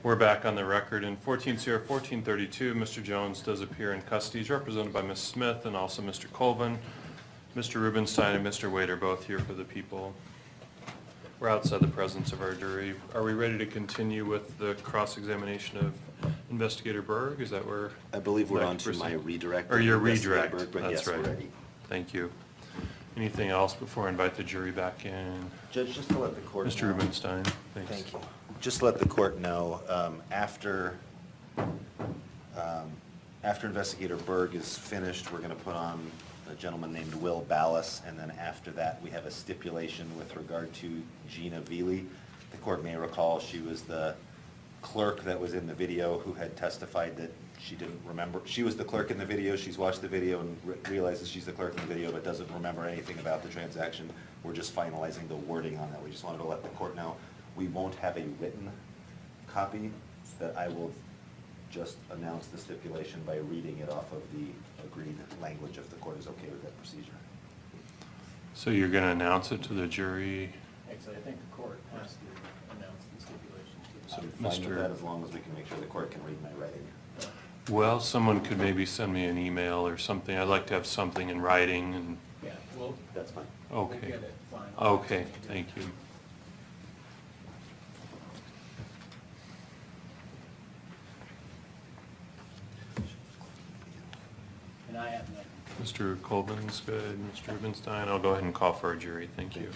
We're back on the record. In 14 CR 1432, Mr. Jones does appear in custody. He's represented by Ms. Smith and also Mr. Colvin. Mr. Rubenstein and Mr. Wade are both here for the people. We're outside the presence of our jury. Are we ready to continue with the cross-examination of Investigator Berg? Is that where? I believe we're on to my redirect. Or your redirect. Berg, but that's yes, right. We're ready. Thank you. Anything else before I invite the jury back in? Judge, just to let the court Mr. know. Rubenstein, thanks. Thank you. Just to let the court know, after Investigator Berg is finished, we're going to put on a gentleman named Will Ballast, and then after that, we have a stipulation with regard to Gina V Lee. The court may recall she was the clerk that was in the video who had testified that she didn't remember. She was the clerk in the video. She's watched the video and realizes she's the clerk in the video, but doesn't remember anything about the transaction. We're just finalizing the wording on that. We just wanted to let the court know. We won't have a written copy, that I will just announce the stipulation by reading it off of the agreed language if the court is okay with that procedure. So you're going to announce it to the jury? Actually, I think the court has to announce the stipulation to the So, I'm fine with that as long as we can make sure the court can read my writing. Well, someone could maybe send me an email or something. I'd like to have something in writing and. Yeah, well, That's fine. Okay. we'll get it final. Okay, thank you. And I have nothing. Mr. Colvin's good. Mr. Rubenstein, I'll go ahead and call for our jury. Thank you.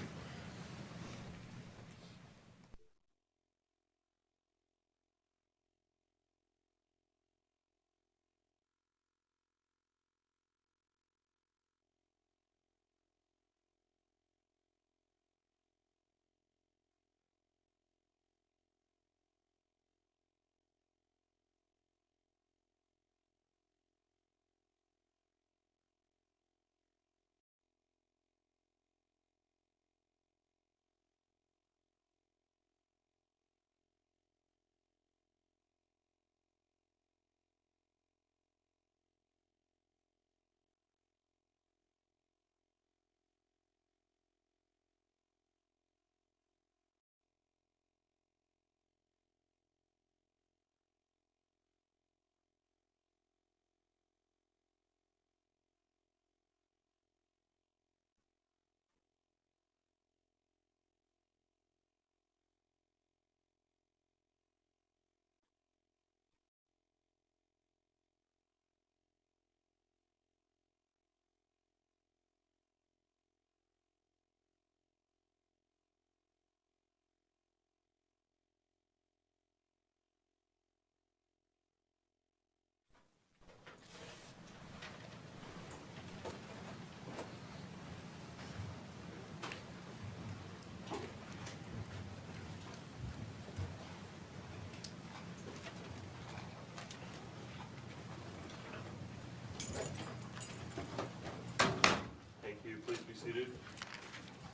Thank you. Please be seated.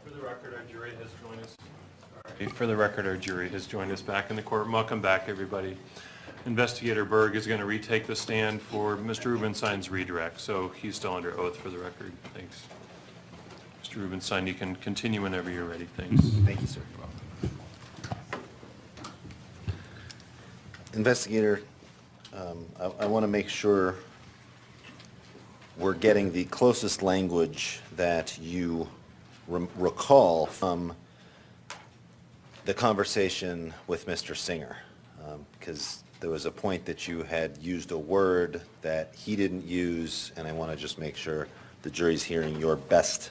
For the record, our jury has joined us. For the record, our jury has joined us back in the court. Welcome back, everybody. Investigator Berg is going to retake the stand for Mr. Rubenstein's redirect, so he's still under oath for the record. Thanks. Mr. Rubenstein, you can continue whenever you're ready. Thanks. Thank you, sir. Investigator, I want to make sure we're getting the closest language that you recall from the conversation with Mr. Singer, because there was a point that you had used a word that he didn't use, and I want to just make sure the jury's hearing your best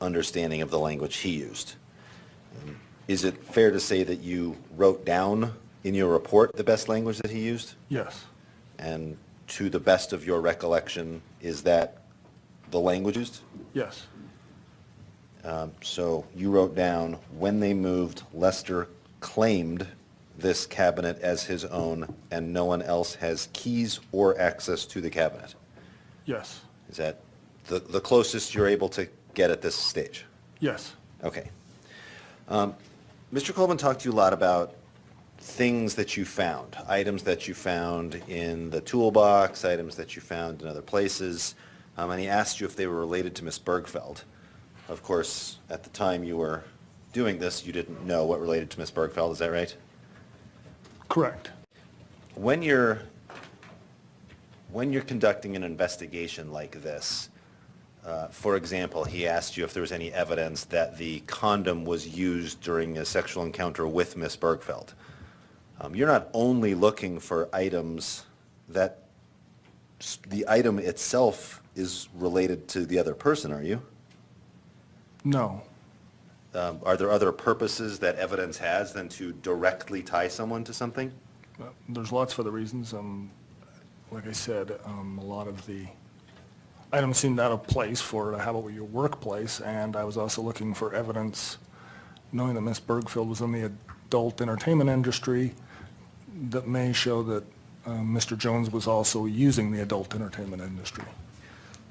understanding of the language he used. Is it fair to say that you wrote down in your report the best language that he used? Yes. And to the best of your recollection, is that the language used? Yes. So you wrote down, when they moved, Lester claimed this cabinet as his own, and no one else has keys or access to the cabinet. Yes. Is that the closest you're able to get at this stage? Yes. Okay. Mr. Colvin talked to you a lot about things that you found, items that you found in the toolbox, items that you found in other places, and he asked you if they were related to Miss Bergfeld. Of course, at the time you were doing this, you didn't know what related to Miss Bergfeld, is that right? Correct. When you're conducting an investigation like this, for example, he asked you if there was any evidence that the condom was used during a sexual encounter with Miss Bergfeld. You're not only looking for items that the item itself is related to the other person, are you? No. Are there other purposes that evidence has than to directly tie someone to something? There's lots of other reasons. Like I said, a lot of the items seemed out of place for to have at your workplace, and I was also looking for evidence, knowing that Miss Bergfeld was in the adult entertainment industry, that may show that Mr. Jones was also using the adult entertainment industry.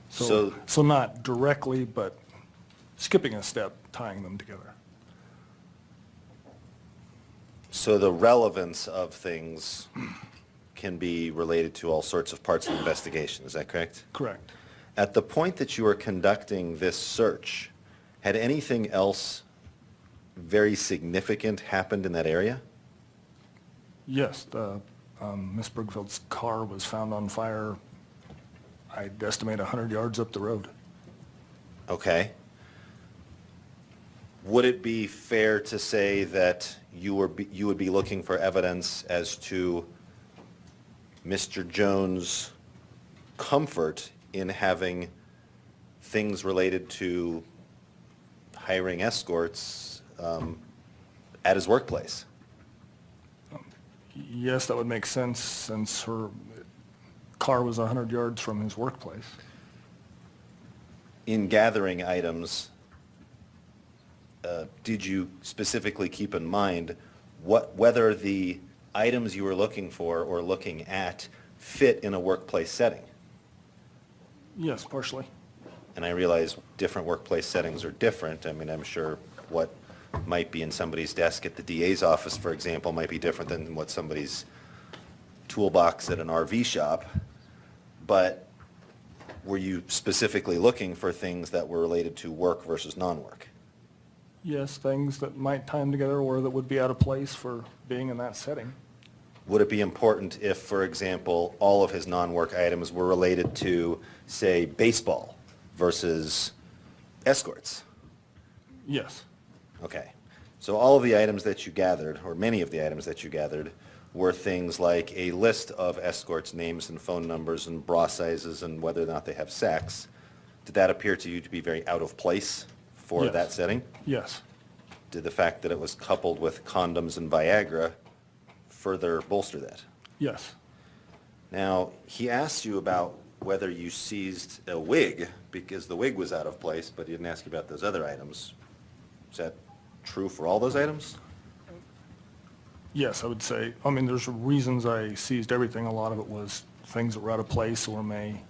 So not directly, but skipping a step, tying them together. So the relevance of things can be related to all sorts of parts of the investigation, is that correct? Correct. At the point that you were conducting this search, had anything else very significant happened in that area? Yes, Miss Bergfeld's car was found on fire, I'd estimate 100 yards up the road. Okay. Would it be fair to say that you would be looking for evidence as to Mr. Jones' comfort in having things related to hiring escorts at his workplace? Yes, that would make sense since her car was 100 yards from his workplace. In gathering items, did you specifically keep in mind whether the items you were looking for or looking at fit in a workplace setting? Yes, partially. And I realize different workplace settings are different. I mean, I'm sure what might be in somebody's desk at the DA's office, for example, might be different than what somebody's toolbox at an RV shop. But were you specifically looking for things that were related to work versus non-work? Yes, things that might tie them together or that would be out of place for being in that setting. Would it be important if, for example, all of his non-work items were related to, say, baseball versus escorts? Yes. Okay. So all of the items that you gathered, or many of the items that you gathered, were things like a list of escorts' names and phone numbers and bra sizes and whether or not they have sex. Did that appear to you to be very out of place for Yes. that setting? Yes. Did the fact that it was coupled with condoms and Viagra further bolster that? Yes. Now, he asked you about whether you seized a wig because the wig was out of place, but he didn't ask you about those other items. Is that true for all those items? Yes, I would say. I mean, there's reasons I seized everything. A lot of it was things that were out of place or may,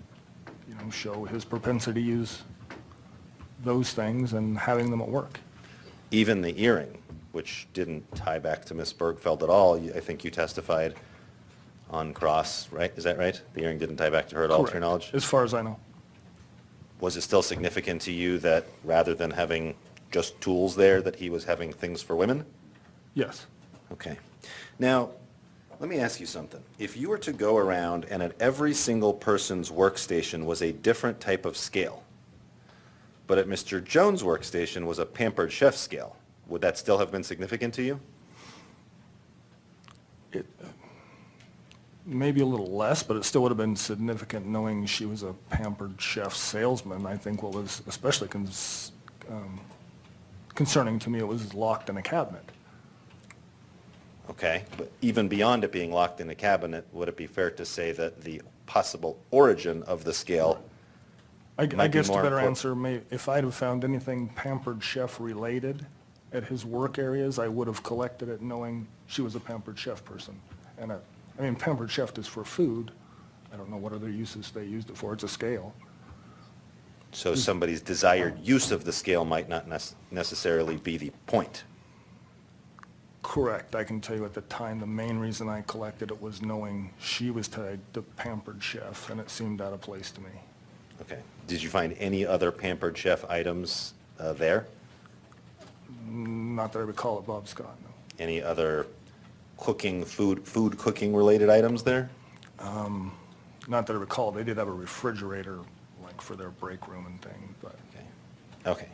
show his propensity to use those things and having them at work. Even the earring, which didn't tie back to Miss Bergfeld at all, I think you testified on cross, right? Is that right? The earring didn't tie back to her at all, to your Correct. knowledge? As far as I know. Was it still significant to you that rather than having just tools there, that he was having things for women? Yes. Okay. Now, let me ask you something. If you were to go around and at every single person's workstation was a different type of scale, but at Mr. Jones' workstation was a Pampered Chef scale, would that still have been significant to you? It maybe a little less, but it still would have been significant knowing she was a Pampered Chef salesman. I think what was especially concerning to me, it was locked in a cabinet. Okay, but even beyond it being locked in a cabinet, would it be fair to say that the possible origin of the scale I might be guess the more better important? answer, if I'd have found anything Pampered Chef related at his work areas, I would have collected it knowing she was a Pampered Chef person. And Pampered Chef is for food. I don't know what other uses they used it for. It's a scale. So somebody's desired use of the scale might not necessarily be the point. Correct. I can tell you at the time, the main reason I collected it was knowing she was tied to Pampered Chef, and it seemed out of place to me. Okay. Did you find any other Pampered Chef items there? Not that I recall it, Bob Scott, no. Any other cooking, food cooking related items there? Not that I recall, they did have a refrigerator, like for their break room and thing, but Okay.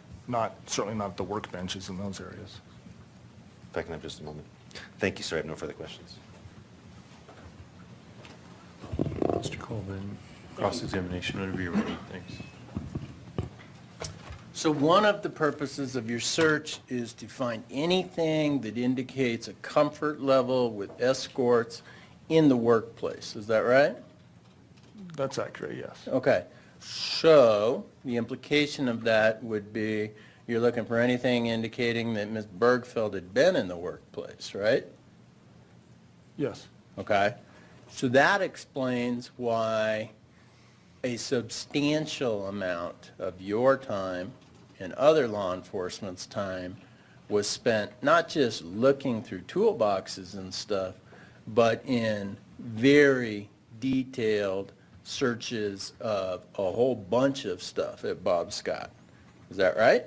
certainly not the workbenches in those areas. If I can have just a moment. Thank you, sir. I have no further questions. Mr. Colvin, cross-examination, whenever you're ready, thanks. So one of the purposes of your search is to find anything that indicates a comfort level with escorts in the workplace. Is that right? That's accurate, yes. Okay. So the implication of that would be you're looking for anything indicating that Ms. Bergfeld had been in the workplace, right? Yes, Okay. So that explains why a substantial amount of your time and other law enforcement's time was spent not just looking through toolboxes and stuff, but in very detailed searches of a whole bunch of stuff at Bob Scott. Is that right?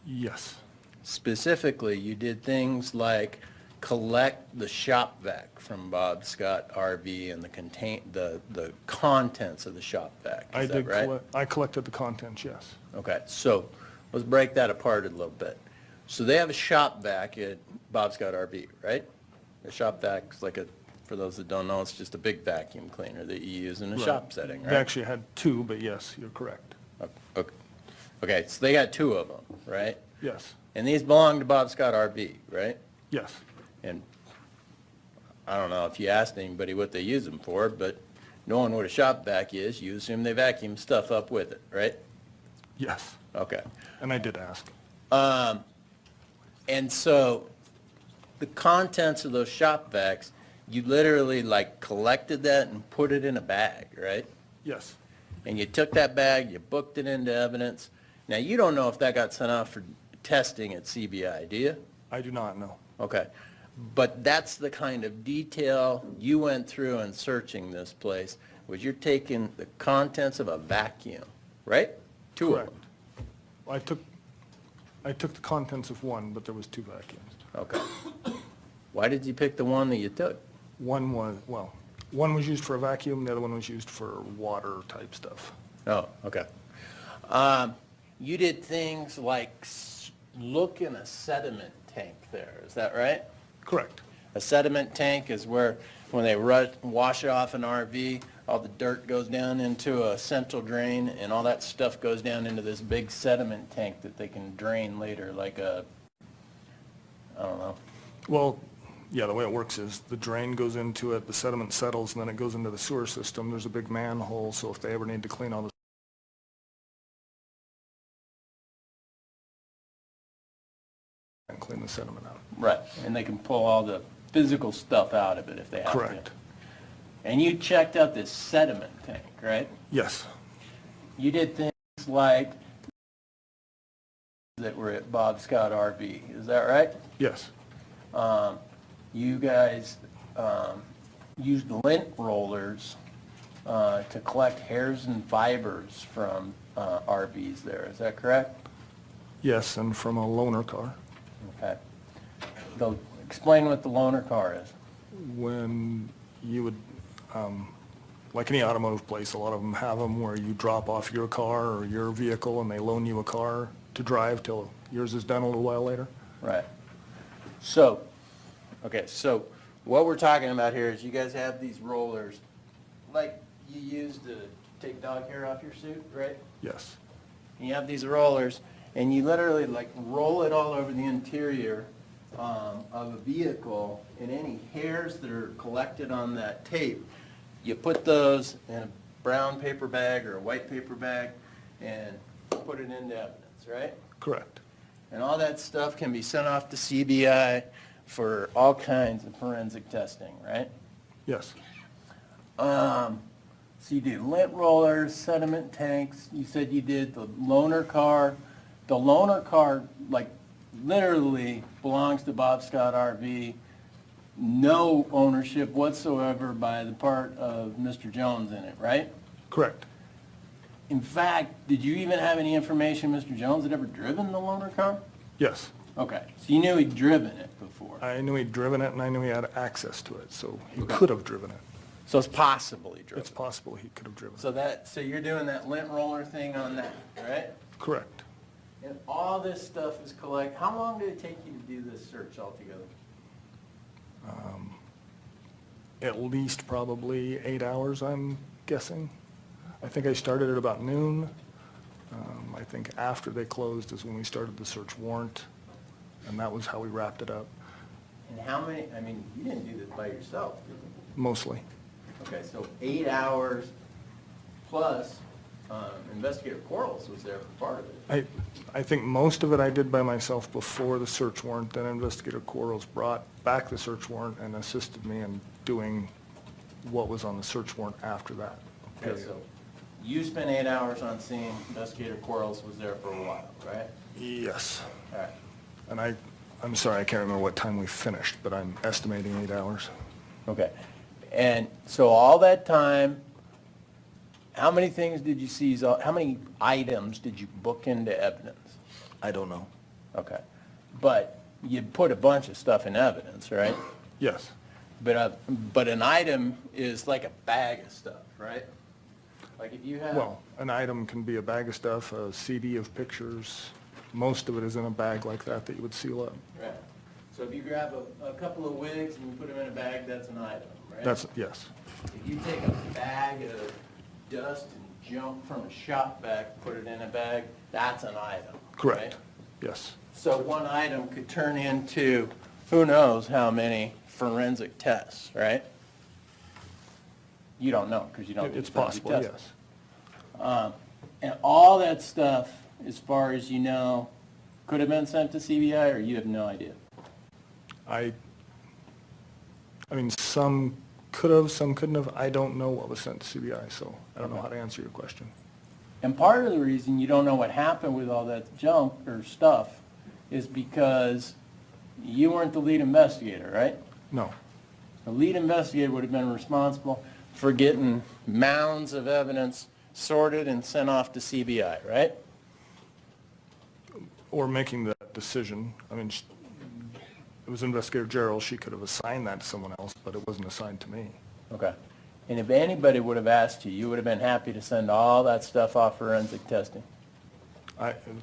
yes, Specifically, you did things like collect the shop vac from Bob Scott RV and the contents of the shop vac. I Is that did, right? I collected the contents, yes. Okay, so let's break that apart a little bit. So they have a shop vac at Bob Scott RV, right? A shop vac's like for those that don't know, it's just a big vacuum cleaner that you use in a Right. shop setting, They right? actually had two, but yes, you're correct. Okay. Okay, so they got two of them, right? Yes, And these belong to Bob Scott RV, right? yes, And I don't know if you asked anybody what they use them for, but knowing what a shop vac is, you assume they vacuum stuff up with it, right? yes. Okay. And I did ask. And so the contents of those shop vacs, you literally like collected that and put it in a bag, right? Yes, And you took that bag, you booked it into evidence. Now, you don't know if that got sent off for testing at CBI, do you? I do not know. Okay. But that's the kind of detail you went through in searching this place, was you're taking the contents of a vacuum, right? Two of Correct. them. I took the contents of one, but there was two vacuums. Okay. Why did you pick the one that you took? One was used for a vacuum, the other one was used for water type stuff. Oh, okay. You did things like look in a sediment tank there, is that right? Correct. A sediment tank is where, when they wash off an RV, all the dirt goes down into a central drain, and all that stuff goes down into this big sediment tank that they can drain later, like I don't know. Well, yeah, the way it works is the drain goes into it, the sediment settles, and then it goes into the sewer system. There's a big manhole, so if they ever need to clean all the and clean the sediment out. Right, and they can pull all the physical stuff out of it if they have to. Correct. And you checked out this sediment tank, right? Yes, You did things like that were at Bob Scott RV, is that right? yes, You guys used lint rollers to collect hairs and fibers from RVs there, is that correct? yes, and from a loaner car. Okay. Explain what the loaner car is. When you would, like any automotive place, a lot of them have them where you drop off your car or your vehicle and they loan you a car to drive till yours is done a little while later. Right. So, okay, so what we're talking about here is you guys have these rollers, like you use to take dog hair off your suit, right? Yes, And you have these rollers, and you literally like roll it all over the interior of a vehicle, and any hairs that are collected on that tape, you put those in a brown paper bag or a white paper bag and put it into evidence, right? correct. And all that stuff can be sent off to CBI for all kinds of forensic testing, right? Yes, So you did lint rollers, sediment tanks, you said you did the loaner car. The loaner car, like, literally belongs to Bob Scott RV. No ownership whatsoever by the part of Mr. Jones in it, right? correct. In fact, did you even have any information Mr. Jones had ever driven the loaner car? Yes, Okay, so you knew he'd driven it before. I knew he'd driven it, and I knew he had access to it, so he Okay. could have driven it. So it's possible he drove It's it. possible he could have driven it. So you're doing that lint roller thing on that, right? Correct. And all this stuff is how long did it take you to do this search altogether? At least probably 8 hours, I'm guessing. I think I started at about noon. I think after they closed is when we started the search warrant, and that was how we wrapped it up, And how many, you didn't do this by yourself, did you? mostly. Okay, so 8 hours plus Investigator Quarles was there for part of it. I think most of it I did by myself before the search warrant, then Investigator Quarles brought back the search warrant and assisted me in doing what was on the search warrant after that Okay, period. so you spent 8 hours on scene, Investigator Quarles was there for a while, right? Yes. All right. And I'm sorry, I can't remember what time we finished, but I'm estimating 8 hours. Okay. And so all that time, how many things did you seize, how many items did you book into evidence? I don't know. Okay. But you put a bunch of stuff in evidence, right? Yes. But an item is like a bag of stuff, right? Like if you have... Well, an item can be a bag of stuff, a CD of pictures. Most of it is in a bag like that you would seal up. Right. So if you grab a couple of wigs and you put them in a bag, that's an item, right? Yes. If you take a bag of dust and junk from a shop vac, put it in a bag, that's an item, Correct. right? Yes. So one item could turn into who knows how many forensic tests, right? You don't know, because you don't do It's forensic possible, testing. yes. And all that stuff, as far as you know, could have been sent to CBI, or you have no idea? I mean, some could have, some couldn't have. I don't know what was sent to CBI, so I don't know how to answer your question. And part of the reason you don't know what happened with all that junk or stuff is because you weren't the lead investigator, right? No. The lead investigator would have been responsible for getting mounds of evidence sorted and sent off to CBI, right? Or making that decision. I mean, it was Investigator Gerald. She could have assigned that to someone else, but it wasn't assigned to me. Okay. And if anybody would have asked you, you would have been happy to send all that stuff off for forensic testing?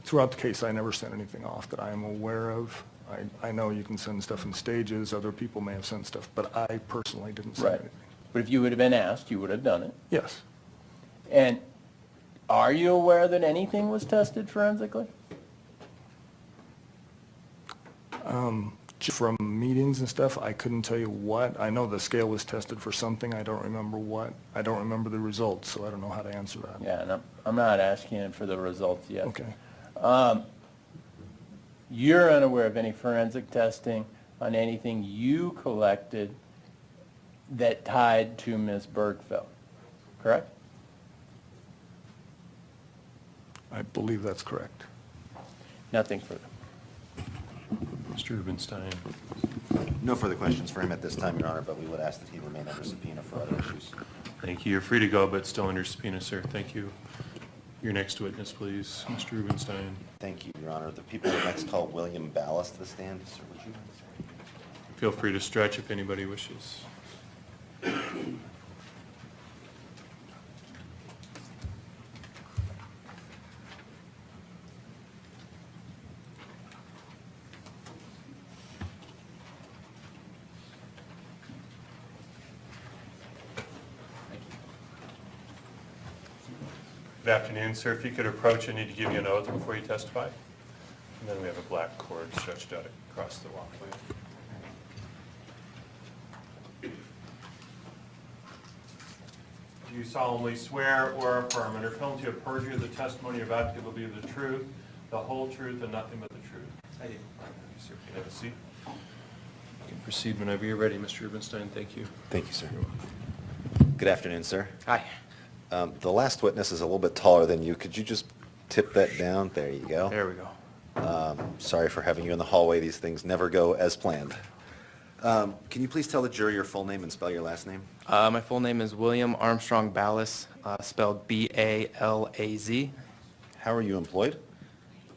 Throughout the case, I never sent anything off that I am aware of. I know you can send stuff in stages. Other people may have sent stuff, but I personally didn't send Right. anything. But if you would have been asked, you would have done it. Yes. And are you aware that anything was tested forensically? From meetings and stuff, I couldn't tell you what. I know the scale was tested for something. I don't remember what. I don't remember the results, so I don't know how to answer that. Yeah, and I'm not asking you for the results yet. Okay. You're unaware of any forensic testing on anything you collected that tied to Ms. Bergfeld, correct? I believe that's correct. Nothing further. Mr. Rubenstein. No further questions for him at this time, Your Honor, but we would ask that he remain under subpoena for other issues. Thank you. You're free to go, but still under subpoena, sir. Thank you. Your next witness, please, Mr. Rubenstein. Thank you, Your Honor. The people would next call William Ballast to the stand. Sir, would you? Feel free to stretch if anybody wishes. Good afternoon, sir. If you could approach, I need to give you an oath before you testify. And then we have a black cord stretched out across the walkway. Do you solemnly swear or affirm under penalty of perjury the testimony you're about to give will be the truth, the whole truth, and nothing but the truth? I do. Sir, if you have a seat. You can proceed whenever you're ready, Mr. Rubenstein. Thank you. Thank you, sir. Good afternoon, sir. Hi. The last witness is a little bit taller than you. Could you just tip that down? There you go. There we go. Sorry for having you in the hallway. These things never go as planned. Can you please tell the jury your full name and spell your last name? My full name is William Armstrong Ballast, spelled B-A-L-A-Z. How are you employed?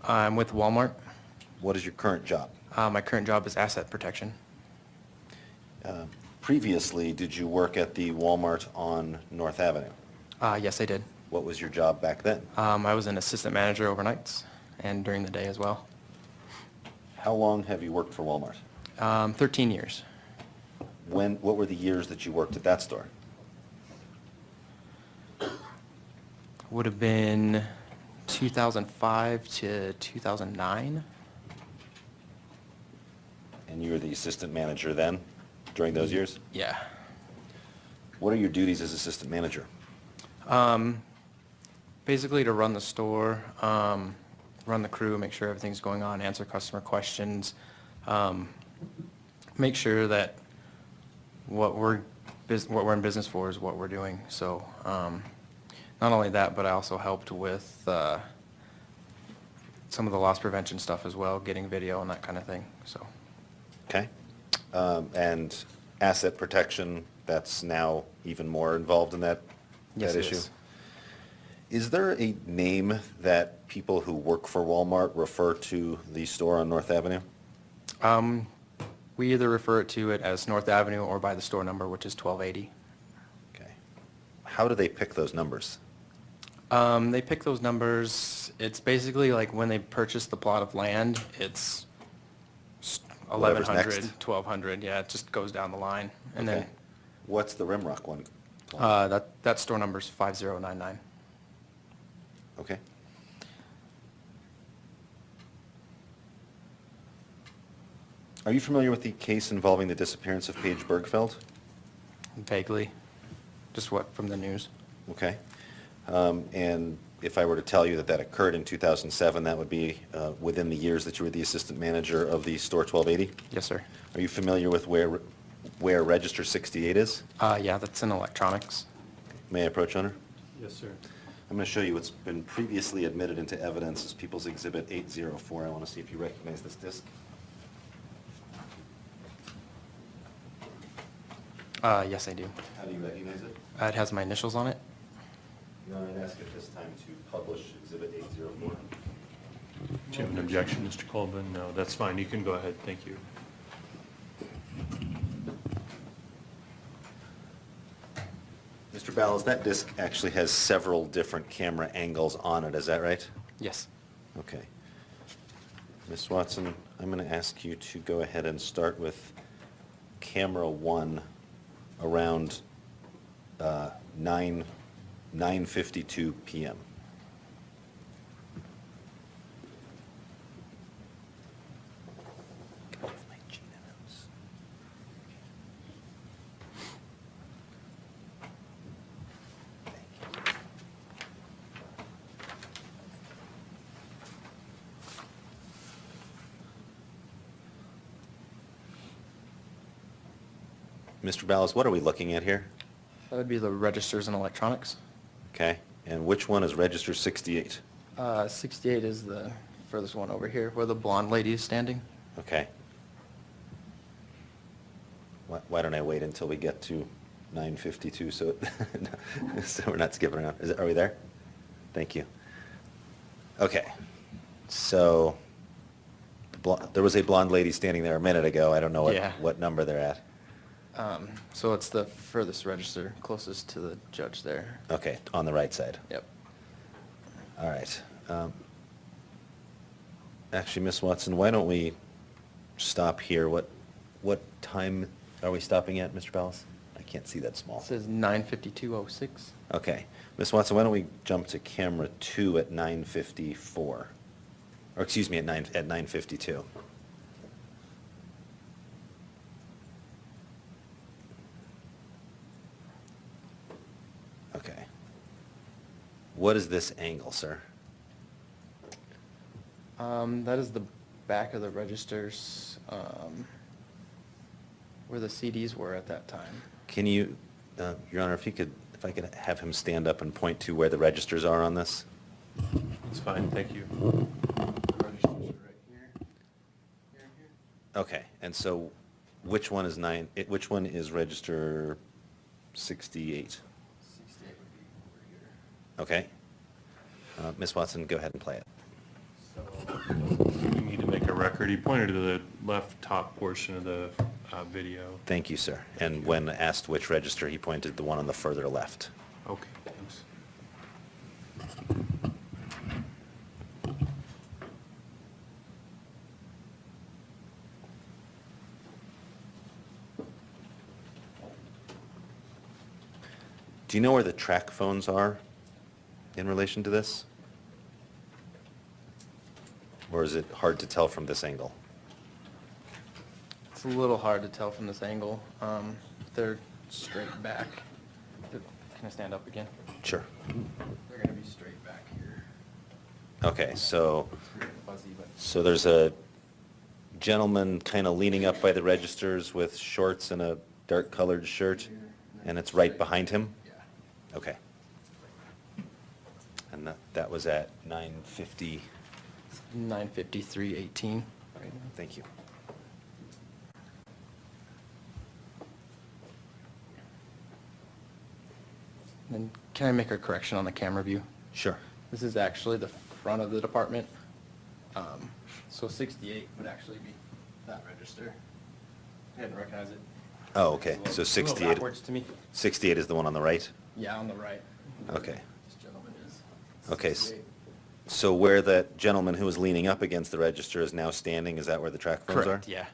I'm with Walmart. What is your current job? My current job is asset protection. Previously, did you work at the Walmart on North Avenue? Yes, I did. What was your job back then? I was an assistant manager overnights and during the day as well. How long have you worked for Walmart? 13 years. What were the years that you worked at that store? Would have been 2005 to 2009. And you were the assistant manager then, during those years? Yeah. What are your duties as assistant manager? Basically to run the store, run the crew, make sure everything's going on, answer customer questions, make sure that what we're in business for is what we're doing. So not only that, but I also helped with some of the loss prevention stuff as well, getting video and that kind of thing. So. Okay. And asset protection, that's now even more involved in that Yes, it issue? is. Is there a name that people who work for Walmart refer to the store on North Avenue? We either refer to it as North Avenue or by the store number, which is 1280. Okay. How do they pick those numbers? They pick those numbers, it's basically like when they purchase the plot of land, it's Whatever's 1100, next. 1200, yeah, it just goes down the line. And Okay. What's the Rimrock one? then that store number's 5099. Okay. Are you familiar with the case involving the disappearance of Paige Bergfeld? Vaguely, just what, from the news? Okay. And if I were to tell you that that occurred in 2007, that would be within the years that you were the assistant manager of the store 1280? Yes, sir. Are you familiar with where Register 68 is? Yeah, that's in electronics. May I approach, Honor? Yes, sir. I'm going to show you what's been previously admitted into evidence as People's Exhibit 804. I want to see if you recognize this disc. Yes, I do. How do you recognize it? It has my initials on it. Your Honor, I'd ask at this time to publish Exhibit 804. Do you have an objection, Mr. Colvin? No, that's fine. You can go ahead. Thank you. Mr. Ballast, that disc actually has several different camera angles on it. Is that right? Yes. Okay. Ms. Watson, I'm going to ask you to go ahead and start with camera 1 around 9:52 p.m. Mr. Ballas, what are we looking at here? That would be the registers and electronics. Okay, and which one is register 68? 68 is the furthest one over here, where the blonde lady is standing. Okay. Why don't I wait until we get to 9:52 so so we're not skipping around? Are we there? Thank you. Okay, so there was a blonde lady standing there a minute ago. I don't know Yeah. what number they're at. So it's the furthest register, closest to the judge there. Okay, on the right side. Yep. All right. Actually, Miss Watson, why don't we stop here? What time are we stopping at, Mr. Ballas? I can't see that small. It says 9:52:06. Okay. Miss Watson, why don't we jump to camera 2 at 9:54? Or excuse me, at 9:52. Okay. What is this angle, sir? That is the back of the registers, where the CDs were at that time. Can you, Your Honor, if I could have him stand up and point to where the registers are on this? That's fine. Thank you. Okay, and so which one is which one is register 68? 68 would be over here. Okay. Ms. Watson, go ahead and play it. So you need to make a record. He pointed to the left top portion of the video. Thank you, sir. And when asked which register, he pointed to the one on the further left. Okay, thanks. Do you know where the track phones are in relation to this? Or is it hard to tell from this angle? It's a little hard to tell from this angle. They're straight back. Can I stand up again? Sure. They're gonna be straight back here. Okay, so, It's weird and fuzzy, but. so there's a gentleman kind of leaning up by the registers with shorts and a dark colored shirt, and it's right behind him? Yeah. Okay. And that was at 9:50. 9:53:18. Thank you. Then can I make a correction on the camera view? Sure. This is actually the front of the department. So 68 would actually be that register. I didn't recognize it. Oh, okay, It's so a little 68. backwards to me. 68 is the one on the right? Yeah, on the right. Okay. This gentleman is. Okay, 68. so where that gentleman who was leaning up against the register is now standing, is that where the track phones are? Correct, yeah.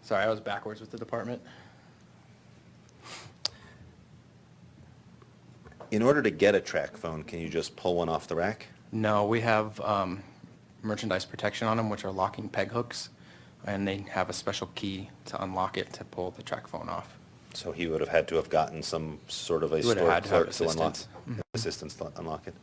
Sorry, I was backwards with the department. In order to get a track phone, can you just pull one off the rack? No, we have merchandise protection on them, which are locking peg hooks, and they have a special key to unlock it to pull the track phone off. So he would have had to have gotten some sort of a He would have store had to have clerk to unlock, assistance. Mhm. assistance to unlock it?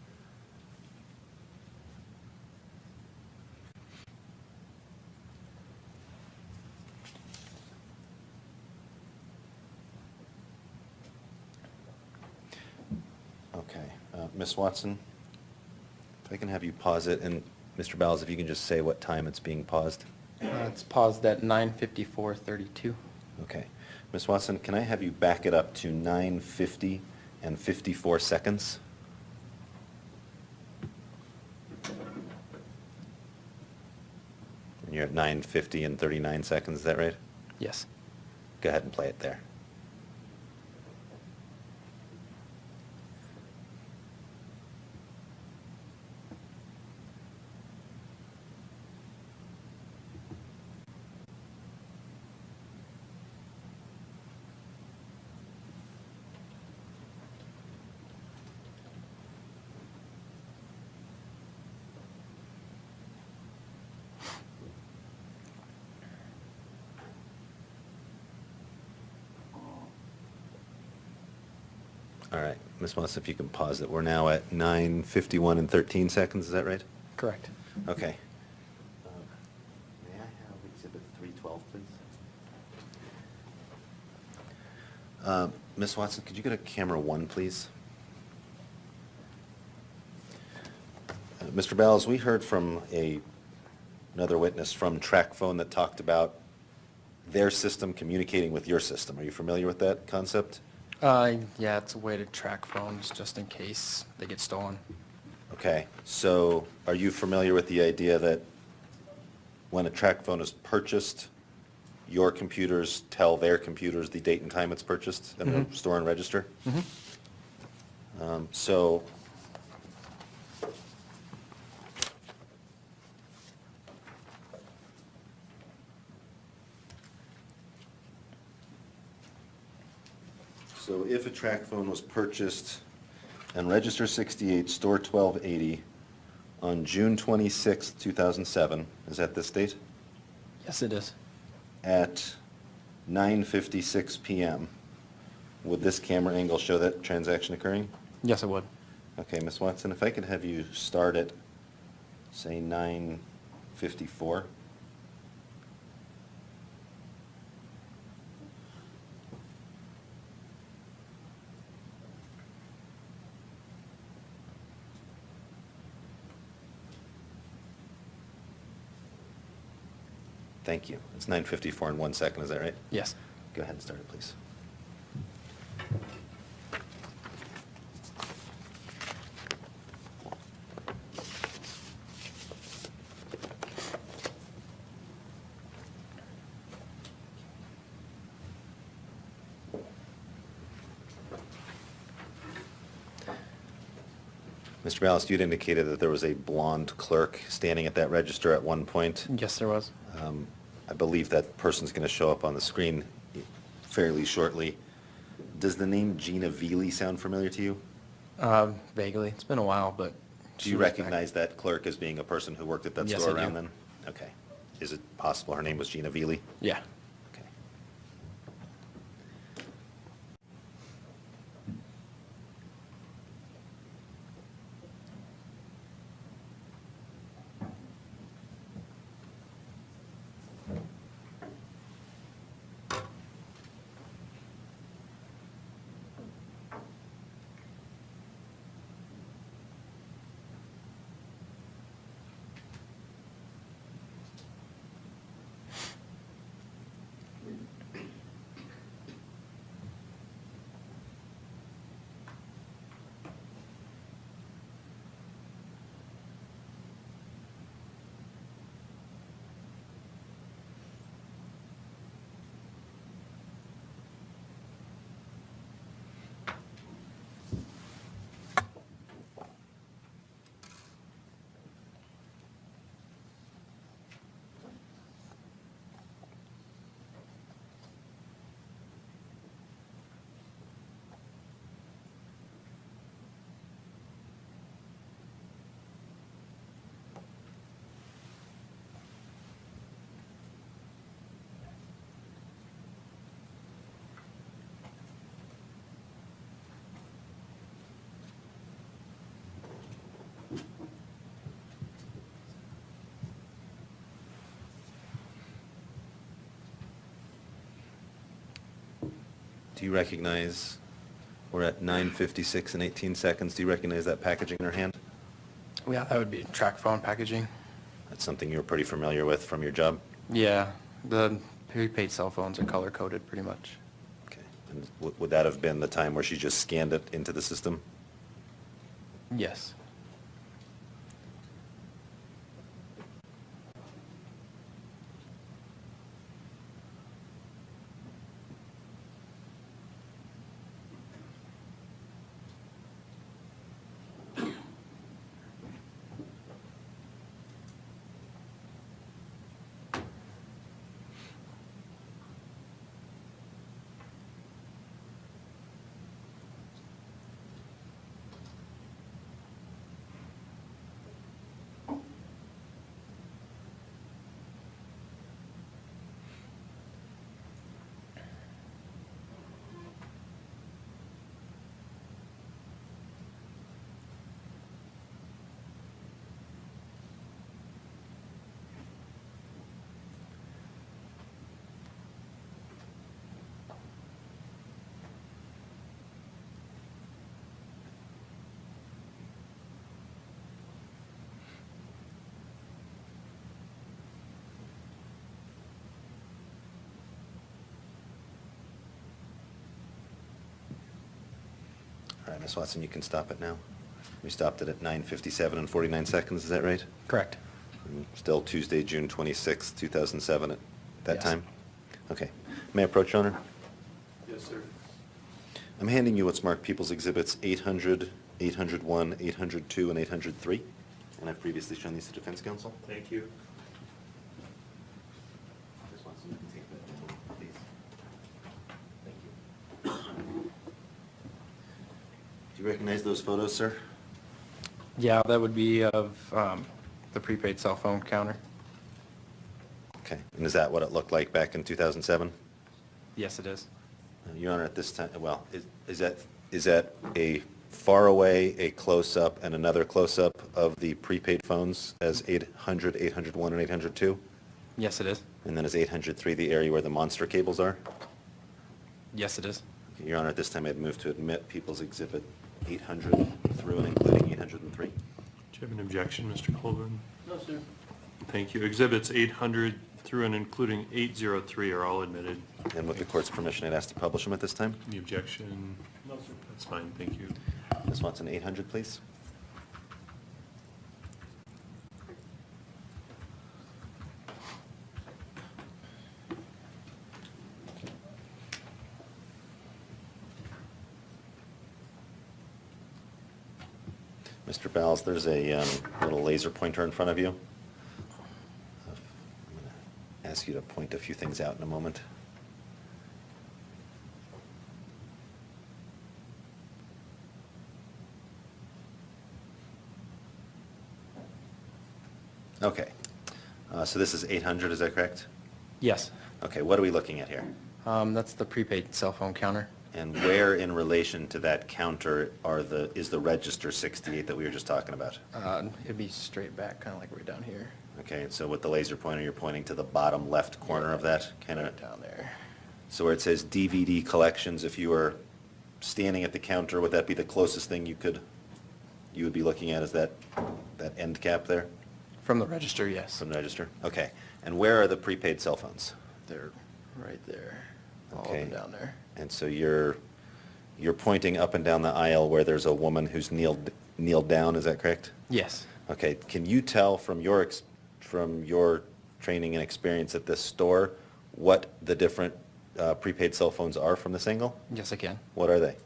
Okay, Ms. Watson, if I can have you pause it, and Mr. Bowles, if you can just say what time it's being paused? It's paused at 9:54:32. Okay. Ms. Watson, can I have you back it up to 9:50 and 54 seconds? And you're at 9:50 and 39 seconds, is that right? Yes. Go ahead and play it there. All right, Ms. Watson, if you can pause it. We're now at 9:51 and 13 seconds, is that right? Correct. Okay. May I have exhibit 312, please? Ms. Watson, could you go to camera 1, please? Mr. Bowles, we heard from another witness from TrackPhone that talked about their system communicating with your system. Are you familiar with that concept? Yeah, it's a way to track phones just in case they get stolen. Okay, so are you familiar with the idea that when a track phone is purchased, your computers tell their computers the date and time it's purchased and Mhm. the store and register? Mm-hmm. So if a track phone was purchased and register 68, store 1280 on June 26, 2007, is that this date? Yes, it is. At 9:56 PM, would this camera angle show that transaction occurring? Yes, it would. Okay, Ms. Watson, if I could have you start at, say, 9:54. Thank you. It's 9:54 in 1 second, is that right? Yes. Go ahead and start it, please. Mr. Ballast, you'd indicated that there was a blonde clerk standing at that register at one point. Yes, there was. I believe that person's going to show up on the screen fairly shortly. Does the name Gina V Lee sound familiar to you? Vaguely. It's been a while, but. Do you recognize that clerk as being a person who worked at that Yes, store I do. around then? Okay. Is it possible her name was Gina V Lee? Yeah. Okay. Do you recognize, we're at 9:56 and 18 seconds, do you recognize that packaging in her hand? Yeah, that would be track phone packaging. That's something you're pretty familiar with from your job? Yeah, the prepaid cell phones are color-coded pretty much. Okay. And would that have been the time where she just scanned it into the system? Yes. All right, Ms. Watson, you can stop it now. We stopped it at 9:57 and 49 seconds, is that right? Correct. Still Tuesday, June 26, 2007 at that Yes. time? Okay. May I approach, Your Honor? Yes, sir. I'm handing you what's marked People's Exhibits 800, 801, 802, and 803. And I've previously shown these to defense counsel. Thank you. Ms. Watson, you can take that, please. Thank you. Do you recognize those photos, sir? Yeah, that would be of the prepaid cell phone counter. Okay. And is that what it looked like back in 2007? Yes, it is. Your Honor, at this time, well, is that a far away, a close-up, and another close-up of the prepaid phones as 800, 801, and 802? Yes, it is. And then is 803 the area where the monster cables are? Yes, it is. Your Honor, at this time, I'd move to admit People's Exhibit 800 through and including 803. Do you have an objection, Mr. Colburn? No, sir. Thank you. Exhibits 800 through and including 803 are all admitted. And with the court's permission, I'd ask to publish them at this time. Any objection? No, sir. That's fine, thank you. Ms. Watson, 800, please. Mr. Ballast, there's a little laser pointer in front of you. I'm going to ask you to point a few things out in a moment. Okay. So this is 800, is that correct? Yes. Okay, what are we looking at here? That's the prepaid cell phone counter. And where in relation to that counter is the register 68 that we were just talking about? It'd be straight back, kind of like right down here. Okay, and so with the laser pointer, you're pointing to the bottom left corner of that, kind of? Right down there. So where it says DVD collections, if you were standing at the counter, would that be the closest thing you would be looking at, is that end cap there From the register, yes. from the register? Okay, and where are the prepaid cell phones? They're right there, all up Okay. and down there. And so you're pointing up and down the aisle where there's a woman who's kneeled down, is that correct? Yes. Okay, can you tell from your training and experience at this store what the different prepaid cell phones are from this angle? Yes, I can. What are they?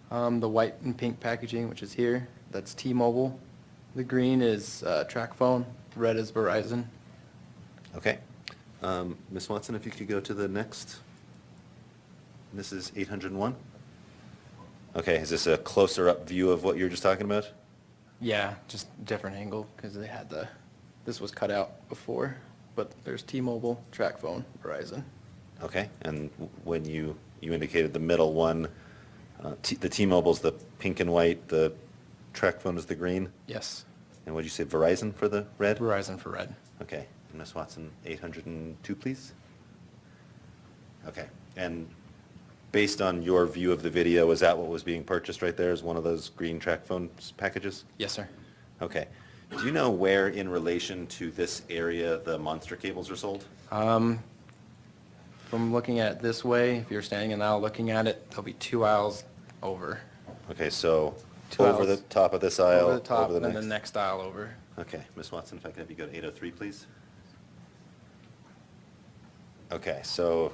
The white and pink packaging, which is here, that's T-Mobile. The green is track phone. Red is Verizon. Okay. Ms. Watson, if you could go to the next. This is 801? Okay, is this a closer up view of what you were just talking about? Yeah, just different angle because they had this was cut out before, but there's T-Mobile, track phone, Verizon. Okay, and when you indicated the middle one, the T-Mobile's the pink and white, the track phone is the green, Yes. and what'd you say, Verizon for the red? Verizon for red. Okay, and Ms. Watson, 802, please? Okay, and based on your view of the video, is that what was being purchased right there, is one of those green track phone packages? Yes, sir. Okay. Do you know where in relation to this area the monster cables are sold? From looking at it this way, if you're standing in the aisle looking at it, there'll be 2 aisles over. Okay, so 2 over the aisles. top of this aisle, Over the top, over the and next? the next aisle over. Okay, Ms. Watson, if I could have you go to 803, please? Okay, so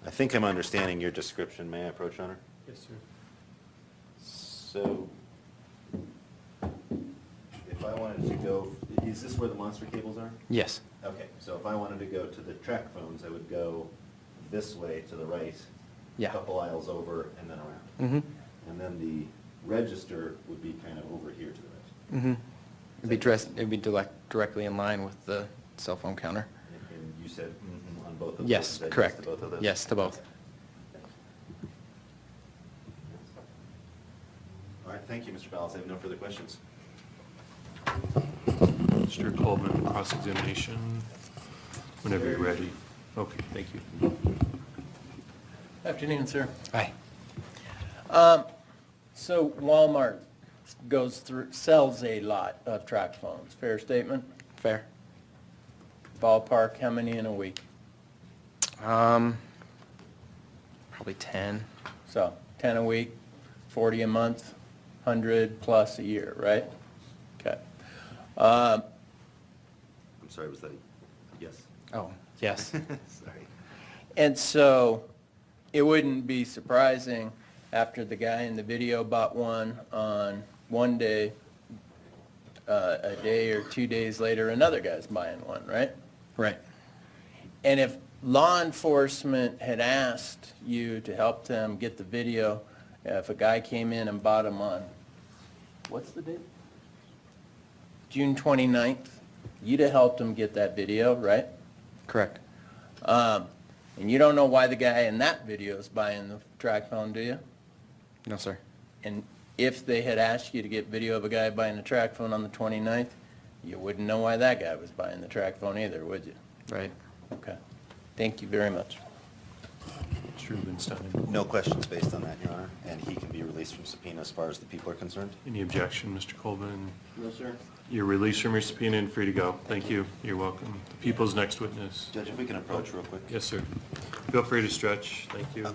I think I'm understanding your description. May I approach, Honor? Yes, sir. So if I wanted to go, is this where the monster cables are? Yes. Okay, so if I wanted to go to the track phones, I would go this way to the right. Yeah. A couple aisles over and then around. Mm-hmm. And then the register would be kind of over here to the right. Mm-hmm. It'd be directly in line with the cell phone counter. And you said on both of those? Yes, Is that yes correct. to both of those? Yes, to both. All right, thank you, Mr. Ballast. I have no further questions. Mr. Coleman, cross-examination, whenever you're ready. Okay, thank you. Afternoon, sir. Aye. So Walmart sells a lot of track phones. Fair statement? Fair. Ballpark, how many in a week? Probably 10. So 10 a week, 40 a month, 100 plus a year, right? Okay. I'm sorry, was that a yes? Oh, yes. Sorry. And so it wouldn't be surprising after the guy in the video bought one on one day, a day or 2 days later, another guy's buying one, right? Right. And if law enforcement had asked you to help them get the video, if a guy came in and bought them on, what's the date? June 29th, you'd have helped them get that video, right? Correct. And you don't know why the guy in that video is buying the track phone, do you? No, sir. And if they had asked you to get video of a guy buying a track phone on the 29th, you wouldn't know why that guy was buying the track phone either, would you? Right. Okay. Thank you very much. Mr. Rubenstein. No questions based on that, Your Honor, and he can be released from subpoena as far as the people are concerned. Any objection, Mr. Coleman? No, sir. You're released from your subpoena and free to go. Thank you. You're welcome. The people's next witness. Judge, if we can approach real quick. Yes, sir. Feel free to stretch. Thank you.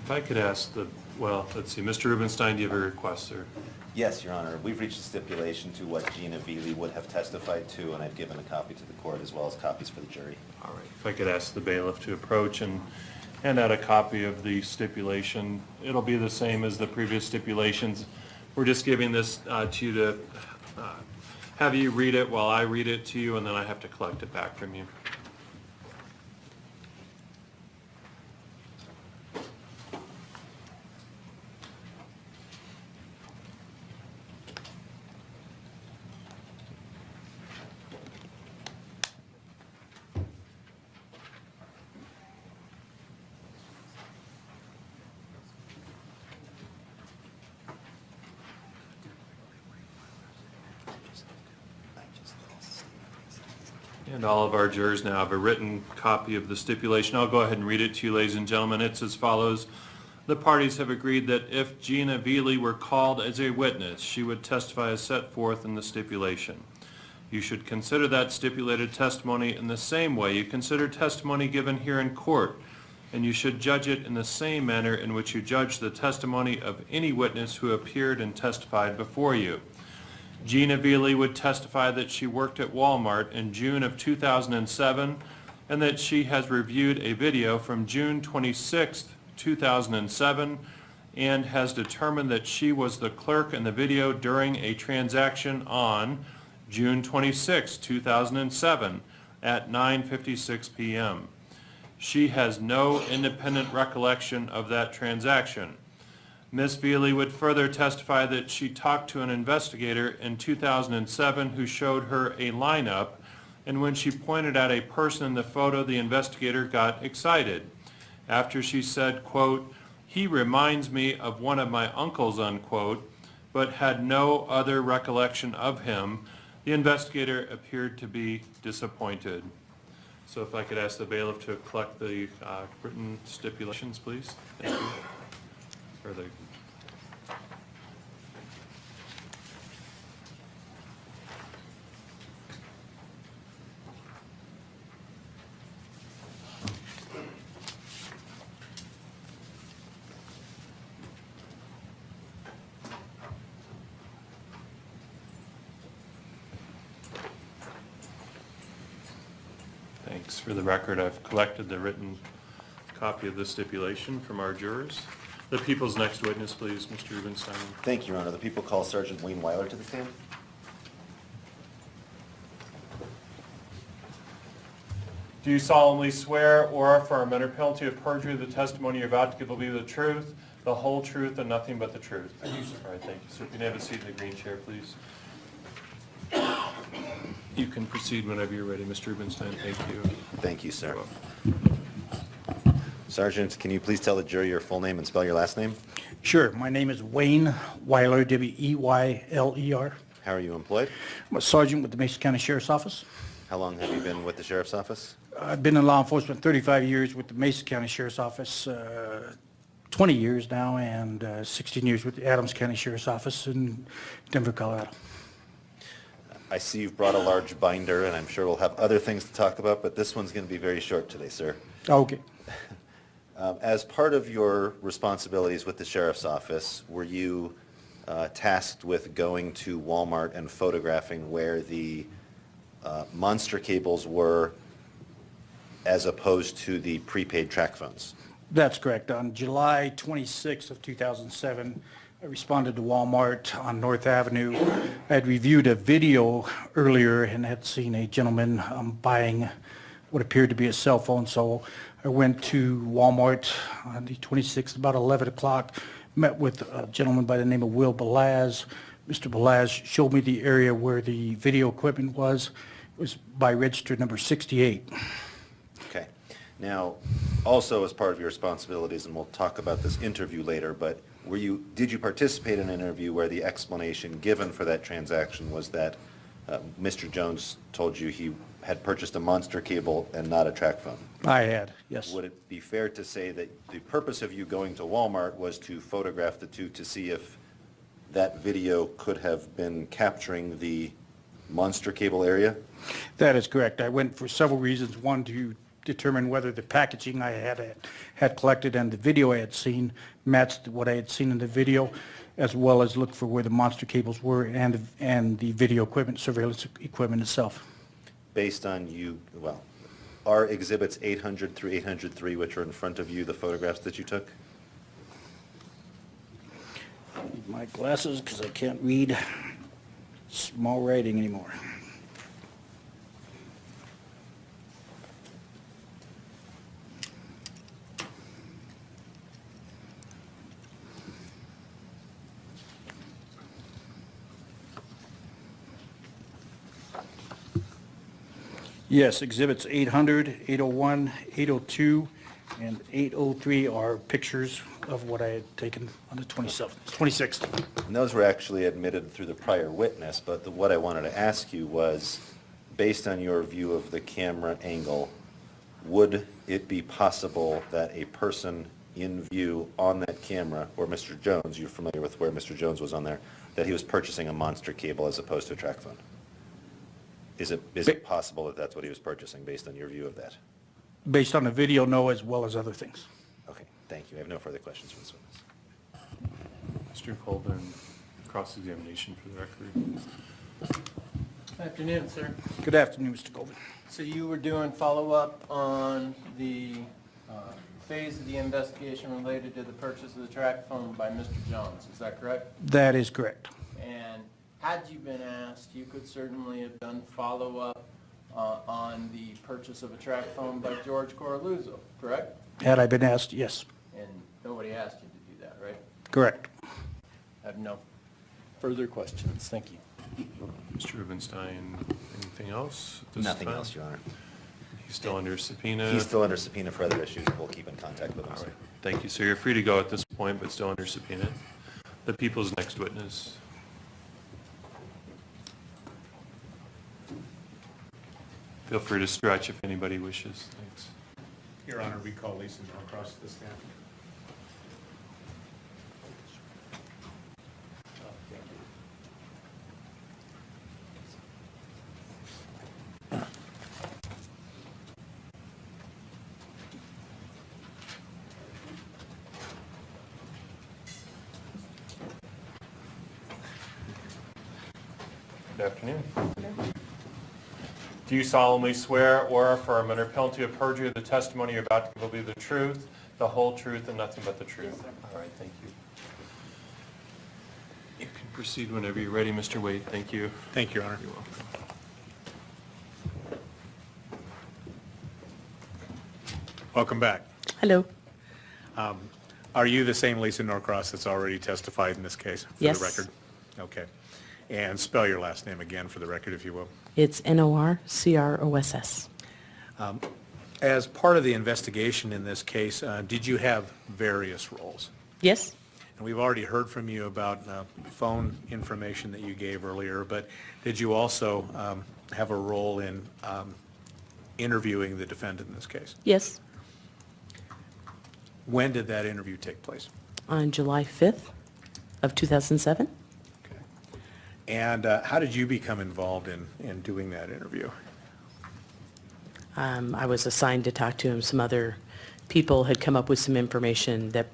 If I could ask let's see, Mr. Rubenstein, do you have a request, sir? Yes, Your Honor. We've reached a stipulation to what Gina V Lee would have testified to, and I've given a copy to the court as well as copies for the jury. All right, if I could ask the bailiff to approach and hand out a copy of the stipulation. It'll be the same as the previous stipulations. We're just giving this to you to have you read it while I read it to you, and then I have to collect it back from you. And all of our jurors now have a written copy of the stipulation. I'll go ahead and read it to you, ladies and gentlemen. It's as follows. The parties have agreed that if Gina V Lee were called as a witness, she would testify as set forth in the stipulation. You should consider that stipulated testimony in the same way you consider testimony given here in court, and you should judge it in the same manner in which you judge the testimony of any witness who appeared and testified before you. Gina V Lee would testify that she worked at Walmart in June of 2007 and that she has reviewed a video from June 26, 2007 and has determined that she was the clerk in the video during a transaction on June 26, 2007 at 9:56 p.m. She has no independent recollection of that transaction. Ms. V Lee would further testify that she talked to an investigator in 2007 who showed her a lineup, and when she pointed out a person in the photo, the investigator got excited. After she said, quote, "He reminds me of one of my uncles," unquote, but had no other recollection of him, the investigator appeared to be disappointed. So if I could ask the bailiff to collect the written stipulations, please. Thank you. Or the Thanks. For the record, I've collected the written copy of the stipulation from our jurors. The people's next witness, please, Mr. Rubenstein. Thank you, Your Honor. The people call Sergeant Wayne Wyler to the stand. Do you solemnly swear or affirm under penalty of perjury the testimony you're about to give will be the truth, the whole truth, and nothing but the truth? I do, sir. All right, thank you, sir. If you can have a seat in the green chair, please. You can proceed whenever you're ready, Mr. Rubenstein. Thank you. Thank you, sir. Sergeant, can you please tell the jury your full name and spell your last name? Sure. My name is Wayne Wyler, W-E-Y-L-E-R. How are you employed? I'm a sergeant with the Mason County Sheriff's Office. How long have you been with the Sheriff's Office? I've been in law enforcement 35 years with the Mason County Sheriff's Office, 20 years now, and 16 years with the Adams County Sheriff's Office in Denver, Colorado. I see you've brought a large binder, and I'm sure we'll have other things to talk about, but this one's going to be very short today, sir. Okay. As part of your responsibilities with the Sheriff's Office, were you tasked with going to Walmart and photographing where the monster cables were as opposed to the prepaid track phones? That's correct. On July 26th of 2007, I responded to Walmart on North Avenue. I had reviewed a video earlier and had seen a gentleman buying what appeared to be a cell phone, so I went to Walmart on the 26th, about 11 o'clock, met with a gentleman by the name of Will Ballast. Mr. Ballast showed me the area where the video equipment was. It was by register number 68. Okay. Now, also as part of your responsibilities, and we'll talk about this interview later, but did you participate in an interview where the explanation given for that transaction was that Mr. Jones told you he had purchased a monster cable and not a track phone? I had, yes. Would it be fair to say that the purpose of you going to Walmart was to photograph the two to see if that video could have been capturing the monster cable area? That is correct. I went for several reasons. One, to determine whether the packaging I had collected and the video I had seen matched what I had seen in the video, as well as look for where the monster cables were and the video equipment, surveillance equipment itself. Based on are exhibits 800 through 803, which are in front of you, the photographs that you took? Need my glasses because I can't read small writing anymore. Yes, exhibits 800, 801, 802, and 803 are pictures of what I had taken on the 26th. And those were actually admitted through the prior witness, but what I wanted to ask you was, based on your view of the camera angle, would it be possible that a person in view on that camera, or Mr. Jones, you're familiar with where Mr. Jones was on there, that he was purchasing a monster cable as opposed to a track phone? Is it possible that that's what he was purchasing based on your view of that? Based on the video, no, as well as other things. Okay, thank you. I have no further questions for this witness. Mr. Colvin, cross-examination for the record. Afternoon, sir. Good afternoon, Mr. Colvin. So you were doing follow-up on the phase of the investigation related to the purchase of the track phone by Mr. Jones, is that correct? That is correct. And had you been asked, you could certainly have done follow-up on the purchase of a track phone by George Coraluzzo, correct? Had I been asked, yes. And nobody asked you to do that, right? Correct. I have no further questions. Thank you. Mr. Rubenstein, anything else at this Nothing time? else, Your Honor. He's still under subpoena? He's still under subpoena for other issues. We'll keep in contact with him. All right, thank you. So you're free to go at this point, but still under subpoena. The people's next witness. Feel free to stretch if anybody wishes. Thanks. Your Honor, we call Lisa Norcross to the stand. Good afternoon. Do you solemnly swear or affirm under penalty of perjury the testimony you're about to give will be the truth, the whole truth, and nothing but the truth? All right, thank you. You can proceed whenever you're ready, Mr. Wade. Thank you. Thank you, Your Honor. You're welcome. Welcome back. Hello. Are you the same Lisa Norcross that's already testified in this case? Yes. For the record? Okay. And spell your last name again for the record, if you will. It's Norcross. As part of the investigation in this case, did you have various roles? Yes? And we've already heard from you about phone information that you gave earlier, but did you also have a role in interviewing the defendant in this case? Yes. When did that interview take place? On July 5th of 2007? Okay. And how did you become involved in doing that interview? I was assigned to talk to him. Some other people had come up with some information that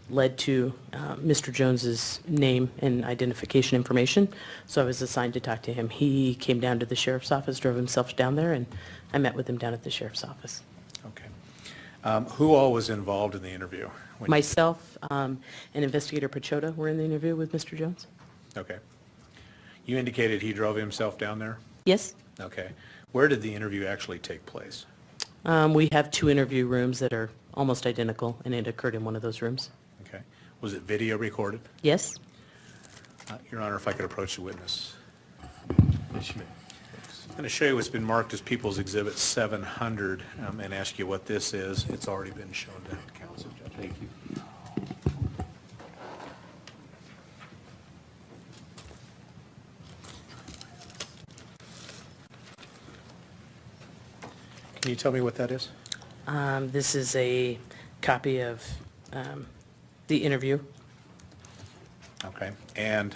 led to Mr. Jones's name and identification information, so I was assigned to talk to him. He came down to the sheriff's office, drove himself down there, and I met with him down at the sheriff's office. Okay. Who all was involved in the interview? Myself and Investigator Pachota were in the interview with Mr. Jones. Okay. You indicated he drove himself down there? Yes? Okay. Where did the interview actually take place? We have two interview rooms that are almost identical, and it occurred in one of those rooms. Okay. Was it video recorded? Yes? Your Honor, if I could approach the witness. Yes, you may. I'm going to show you what's been marked as People's Exhibit 700 and ask you what this is. It's already been shown to counsel, Judge. Thank you. Can you tell me what that is? This is a copy of the interview. Okay. And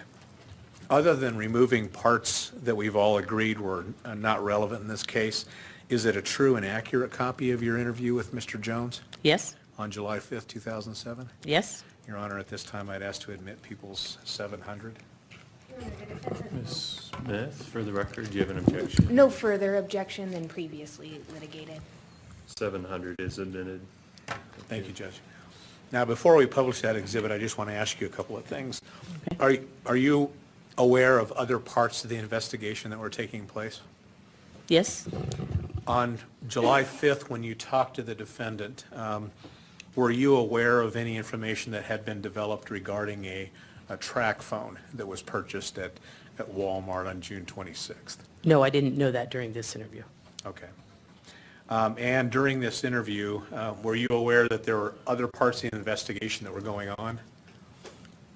other than removing parts that we've all agreed were not relevant in this case, Is it a true and accurate copy of your interview with Mr. Jones Yes? on July 5th, 2007? Yes? Your Honor, at this time, I'd ask to admit Peoples 700. Ms. Smith, for the record, do you have an objection? No further objection than previously litigated. 700 is admitted. Thank you, Judge. Now, before we publish that exhibit, I just want to ask you a couple of things. Are you aware of other parts of the investigation that were taking place? Yes? On July 5th, when you talked to the defendant, were you aware of any information that had been developed regarding a track phone that was purchased at Walmart on June 26th? No, I didn't know that during this interview. Okay. And during this interview, were you aware that there were other parts of the investigation that were going on?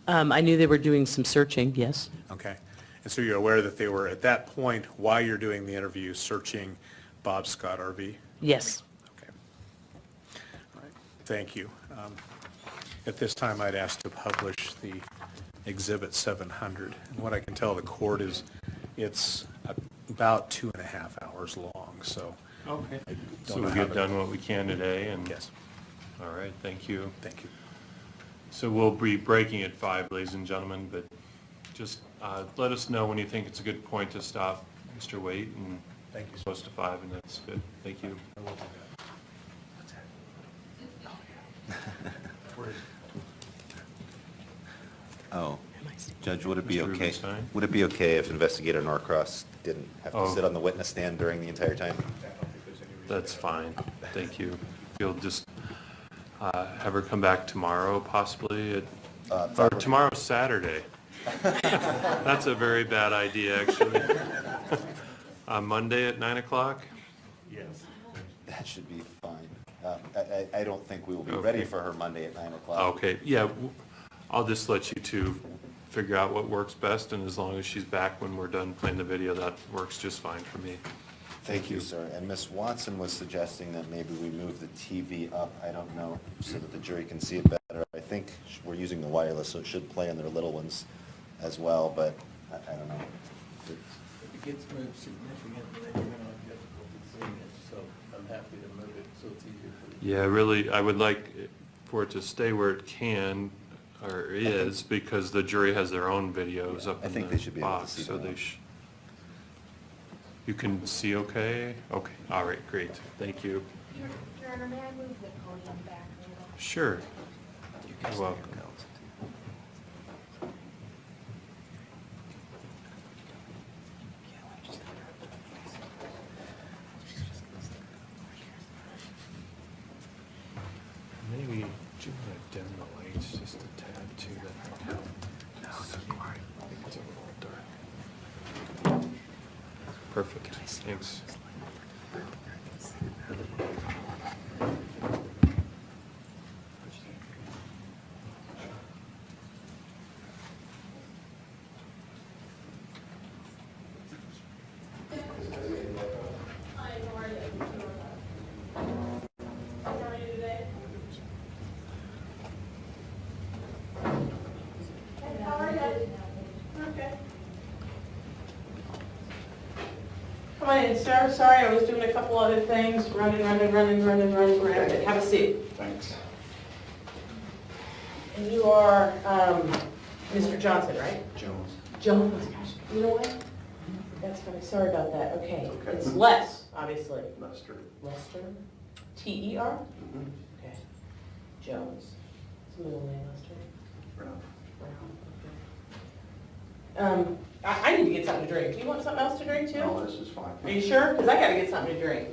I knew they were doing some searching, yes? Okay. And so you're aware that they were, at that point, while you're doing the interview, searching Bob Scott RV? Yes. Okay. All right. Thank you. At this time, I'd ask to publish the Exhibit 700. And what I can tell the court is it's about 2.5 hours long, so. Okay. I So don't know we'll how get to- done what we can today, and. Yes, All right, thank you. thank you. So we'll be breaking at 5, ladies and gentlemen, but just let us know when you think it's a good point to stop, Mr. Waite, and Thank you. close to 5, and that's good. Thank you. Oh, Judge, would it be Mr. okay? Rubenstein? Would it be okay if Investigator Norcross didn't have to Oh. sit on the witness stand during the entire time? That's fine, thank you. You'll just have her come back tomorrow, possibly, or tomorrow's Saturday. That's a very bad idea, actually. Monday at 9 o'clock? That should be fine. I don't think we will be ready Okay. for her Monday at 9 o'clock. Okay, yeah, I'll just let you two figure out what works best, and as long as she's back when we're done playing the video, that works just fine for me. Thank you, sir. And Ms. Watson was suggesting that maybe we move the TV up, I don't know, so that the jury can see it better. I think we're using the wireless, so it should play on their little ones as well, but I don't know. If it gets moved significantly, you're going to have difficulty seeing it, so I'm happy to move it so it's easier for you. Yeah, really, I would like for it to stay where it can, or is, because the jury has their own videos up I in think they the should be able to box, see so their they own. You can see okay? Okay, all right, great, thank you. Your Honor, may I move the podium back a little? Sure. You're welcome. Maybe, do you want to dim the lights just a tad too? That might help. No, it's fine. I think it's a little dark. Perfect, thanks. Come on in, sir. Sorry, I was doing a couple other things, running. Have a seat. Thanks. And you are Mr. Johnson, right? Jones. Jones, gosh, you know what? That's funny, sorry about that. Okay, it's Les, obviously. Lester. Lester? T-E-R? Okay. Jones. What's the middle name, Lester? Brown. Brown, okay. I need to get something to drink. Do you want something else to drink too? No, this is fine. Are you sure? Because I gotta get something to drink.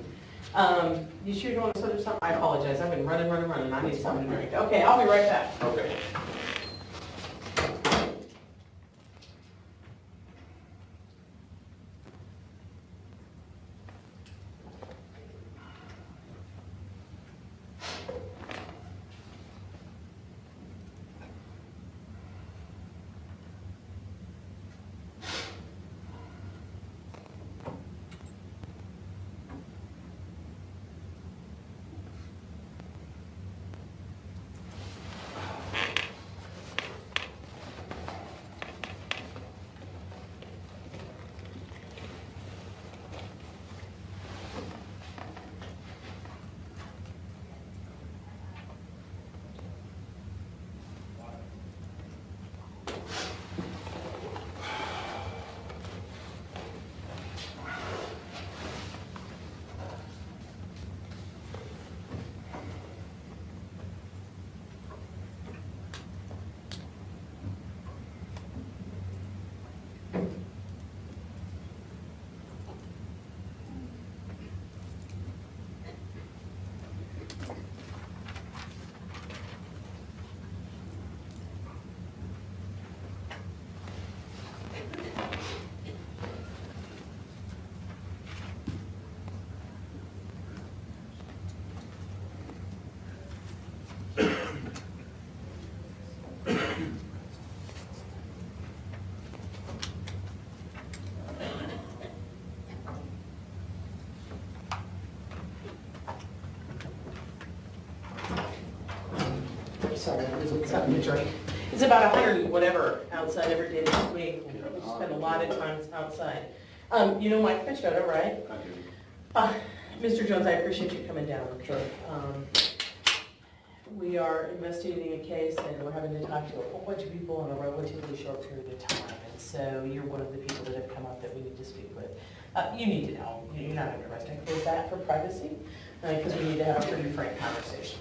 You sure you don't want a soda or something? I apologize, I've been running. I need something to drink. Okay, I'll be right back. Okay. sorry, it's something to drink. It's about 100 and whatever outside every day this week. We spend a lot of time outside. You know Mike Fischetta, right? I do. Mr. Jones, I appreciate you coming down. Sure. We are investigating a case and we're having to talk to a whole bunch of people in a relatively short period of time. And so you're one of the people that have come up that we need to speak with. You need to know, you're not under arrest. I close that for privacy because we need to have a pretty frank conversation.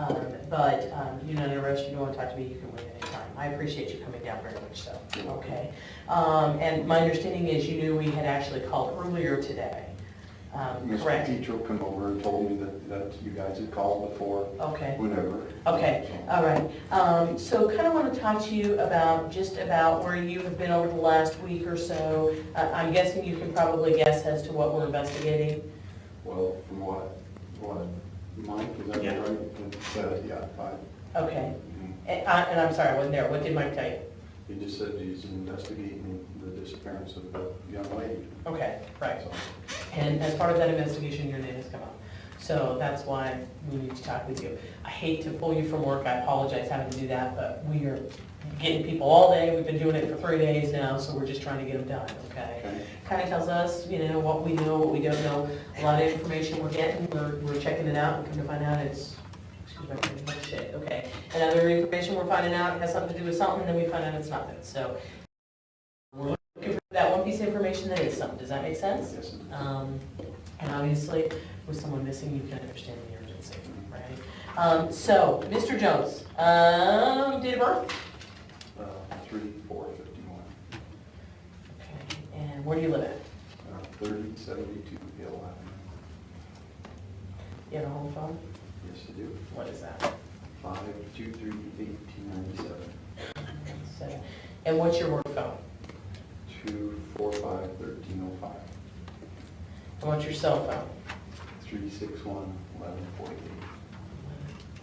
Okay. But you're not under arrest, you don't want to talk to me, you can wait anytime. I appreciate you coming down very much so. Okay. And my understanding is you knew we had actually called earlier today. Correct? Mr. Petro came over and told me that you guys had called before. Okay. Whenever. Okay, all right. So kind of want to talk to you about, just about where you have been over the last week or so. I'm guessing you can probably guess as to what we're investigating. Well, from what, Mike, is that Yeah. right? It said, yeah, 5. Okay. And I'm sorry, I wasn't there. What did Mike tell you? He just said he's investigating the disappearance of the young lady. Okay, right. So, And as part of that investigation, your name has come up. So that's why we need to talk with you. I hate to pull you from work. I apologize having to do that, but we are getting people all day. We've been doing it for 3 days now, so we're just trying to get them done, okay? Okay. Kind of tells us, you know, what we know, what we don't know. A lot of information we're getting, we're checking it out, and come to find out it's, excuse my pretty much shit, okay? And other information we're finding out has something to do with something, and then we find out it's nothing. So we're looking for that one piece of information that is something. Does that make sense? Yes. And obviously, with someone missing, you can understand the urgency, right? So, Mr. Jones, date of birth? 3/4/51. Okay, and where do you live at? 3072 Hill Avenue. You have a home phone? Yes, I do. What is that? 523-1897. So, and what's your work phone? 245-1305. And what's your cell phone? 361-1148.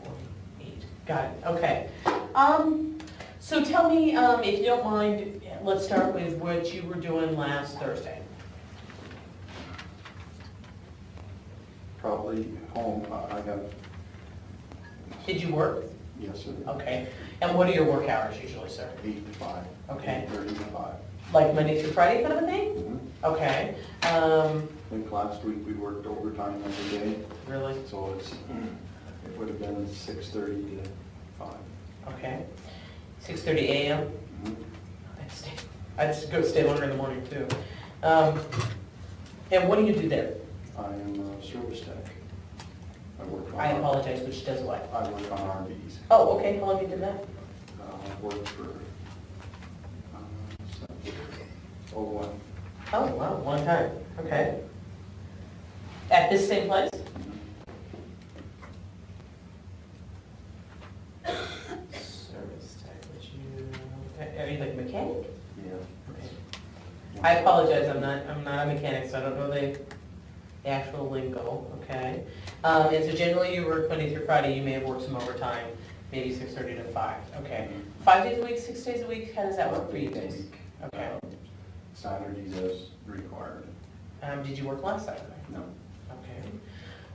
48. Got it, okay. So tell me, if you don't mind, let's start with what you were doing last Thursday. Probably home. I have. Did you work? Yes, sir. Okay. And what are your work hours usually, sir? 8 to 5. Okay. 8:30 to 5. Like Monday through Friday kind of a thing? Mhm. Okay. I think last week we worked overtime every day, Really? so it would have been 6:30 to 5. Okay. 6:30 a.m.? Mhm. I'd go stay longer in the morning too. And what do you do there? I am a service tech. I work on. I apologize, which does what? I work on RVs. Oh, okay, how long you did that? I've worked for, since 01. Oh, wow, long time, okay. At this same place? Service tech, which are you like a mechanic? Yeah. Okay. I apologize, I'm not a mechanic, so I don't know the actual lingo, okay? And so generally you work Monday through Friday, you may have worked some overtime, maybe 6:30 to 5, okay? 5 days a week, 6 days a week, how does that work for you guys? Okay. Saturdays as required. Did you work last Saturday? No. Okay.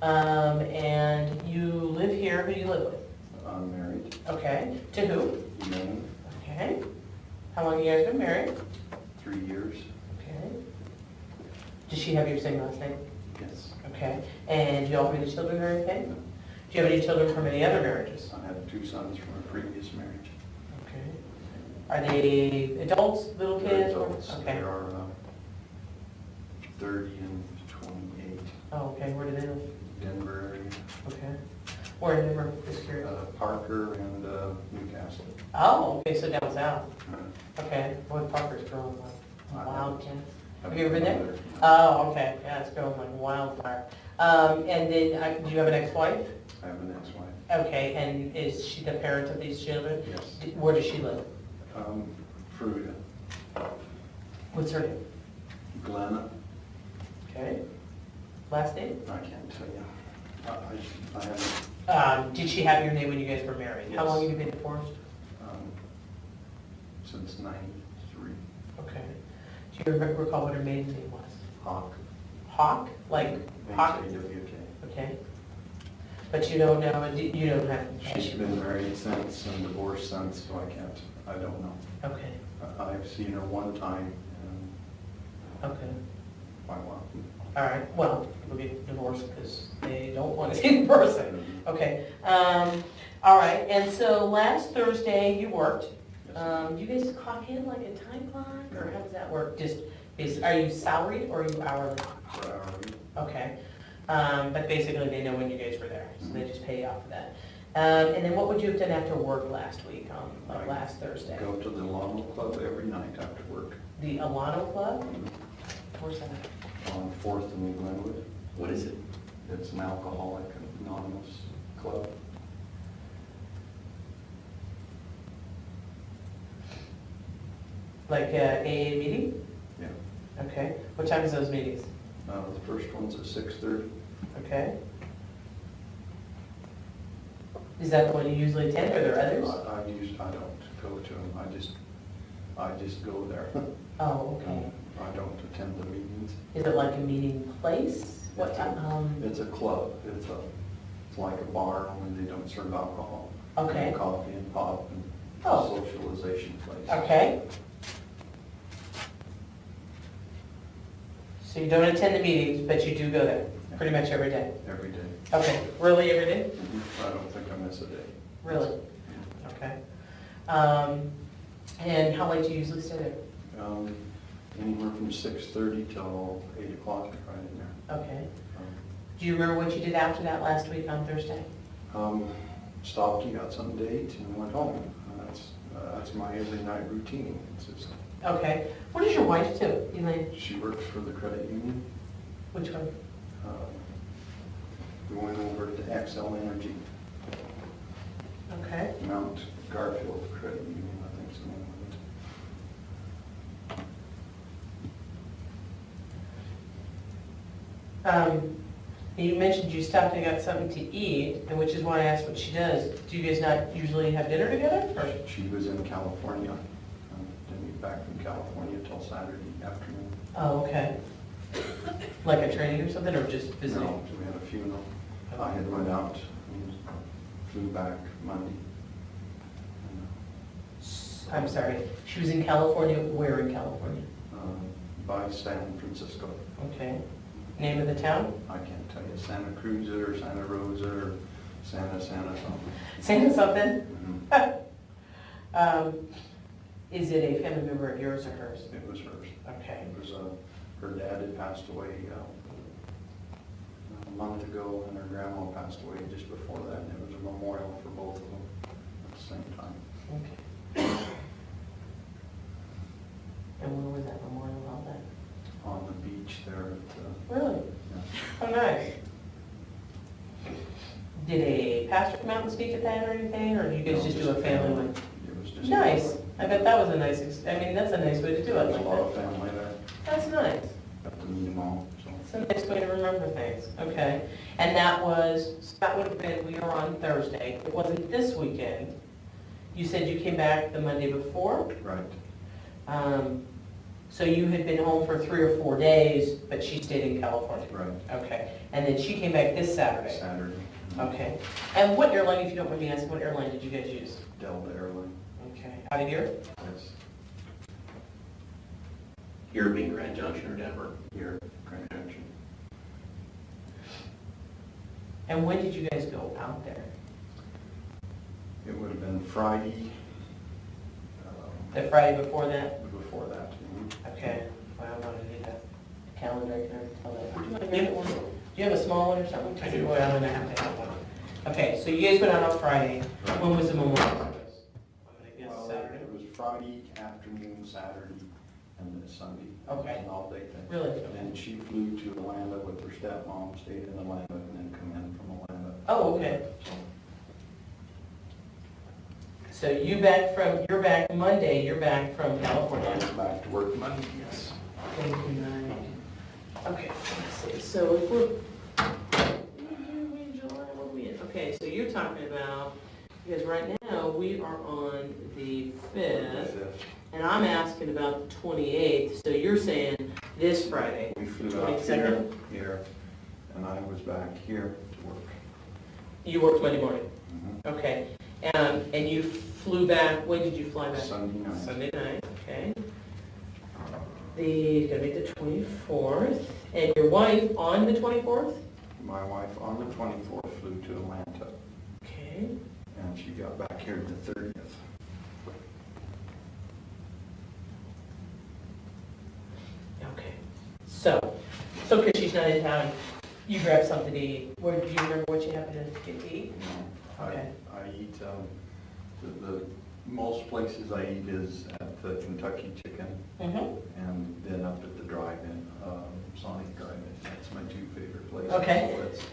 And you live here, who do you live with? I'm married. Okay, to who? Elaine, Okay. How long you guys been married? 3 years. Okay. Does she have your same last name? Yes. Okay. And do you all have any children or anything? Do you have any children from any other marriages? I have 2 sons from a previous marriage. Okay. Are they adults, little They're kids? adults. Okay. They are 30 and 28. Oh, okay, where do they live? Denver area. Okay. Where in Denver, just curious? Parker and Newcastle. Oh, okay, so down south. Uh, Okay, boy, Parker's growing like I wildcat. Have I've you ever been there? been there. Oh, okay, yeah, it's growing like wildfire. And then, do you have an ex-wife? I have an ex-wife. Okay, and is she the parent of these children? Yes. Where does she live? Fruita. What's her name? Glenna. Okay. Last name? I can't tell you. I haven't, Did she have your name when you guys were married? How Yes. long have you been divorced? since 93. Okay. Do you recall what her maiden name was? Hawk. Hawk? Like Hawk? H-A-W-K. Okay. But you don't know, you don't have. She's been married since and divorced since, so I don't know. Okay, I've seen her one time and okay. quite a while. All right, well, we'll get divorced because they don't want to see in person. Okay. All right, and so last Thursday you worked. Do you guys clock in like a time clock, or how does that work? Are you salaried or are you hourly? Okay. But basically they know when you guys were there, so they just pay you off of that. And then what would you have done after work last week, like last Thursday? Go to the Alano Club every night after work The Alano Club? Where's that? on 4th and Glenwood. What is it? It's an alcoholic anonymous club. Like a AA meeting? Yeah. Okay. What time is those meetings? The first one's at 6:30. Okay. Is that the one you usually attend, or are there others? I don't go to them, I just go there. Oh, okay. I don't attend the meetings. Is it like a meeting place? What time? It's a club, it's like a bar, only they don't serve alcohol. Okay. And coffee and pop and Oh. socialization place. Okay. So you don't attend the meetings, but you do go there, pretty much every day? Every day. Okay, really every day? I don't think I miss a day. Really? Okay. And how late do you usually stay there? Anywhere from 6:30 till 8 o'clock right in there. Okay. Do you remember what you did after that last week on Thursday? Stopped and got something to eat and went home. That's my every night routine. It's just, Okay. What does your wife do, Elaine? she works for the credit union, Which one? going over to XL Energy, Okay. Mount Garfield Credit Union, I think is the name of it. You mentioned you stopped and got something to eat, and which is why I asked what she does. Do you guys not usually have dinner together? Or? She was in California, didn't get back from California till Saturday afternoon. Oh, okay. Like a training or something, or just visiting? No, we had a funeral. I had went out and flew back Monday. I'm sorry, she was in California, where in California? By San Francisco. Okay. Name of the town? I can't tell you, Santa Cruz or Santa Rosa or Santa something. Santa something? Mhm. Is it a family member of yours or hers? It was hers. Okay. It was, her dad had passed away a month ago, and her grandma passed away just before that, and it was a memorial for both of them at the same time. Okay. And when was that memorial held at? On the beach there at, Really? yeah. Oh, nice. Did a pastor come out and speak at that or anything, or did you guys No, just do a family one? It was just. Nice. I bet that was a nice, I mean, that's a nice way to do There it was a like lot of that. family there, That's nice. got to meet them all, so. It's a nice way to remember things. Okay. And that would have been, we were on Thursday. It wasn't this weekend. You said you came back the Monday before? Right, So you had been home for 3 or 4 days, but she stayed in California? right, Okay. And then she came back this Saturday? Saturday. Okay. And what airline, if you don't mind me asking, what airline did you guys use? Delta Airline, Okay. Out of here? yes, Here being Grand Junction or Denver? here, Grand Junction. And when did you guys go out there? It would have been Friday, The Friday before that? before that. Okay. Well, I'm gonna need a calendar, I can tell that. Would you want to give it one? Do you have a small one or something? I do. Boy, I'm gonna have to have one. Okay, so you guys went out on Friday. When was the memorial service? I'm gonna guess Well, Saturday. it was Friday afternoon, Saturday, and then Sunday. Okay. It was an all-day thing. Really? And then she flew to Atlanta with her stepmom, stayed in Atlanta, and then come in from Atlanta. Oh, okay. So, So you're back Monday, you're back from I California. went back to work Monday, yes. Okay, let's see, so if we're, July, what are we in? Okay, so you're talking about, because right now, we are on the 5th, and I'm asking about the 28th, so you're saying this Friday, We flew out 22nd? here, and I was back here to work. You worked Monday morning? Mhm. Okay. And you flew back, when did you fly back? Sunday night. Sunday night, okay. Gonna be the 24th. And your wife on the 24th? My wife on the 24th flew to Atlanta, Okay. and she got back here the 30th. Okay. So because she's not in town, you grabbed something to eat. Do you remember what you happened to get to eat? No, Okay. I eat, the most places I eat is at the Kentucky Chicken, Mm-hmm. and then up at the drive-in, Sonic Drive-In. That's my two favorite places. Okay. So that's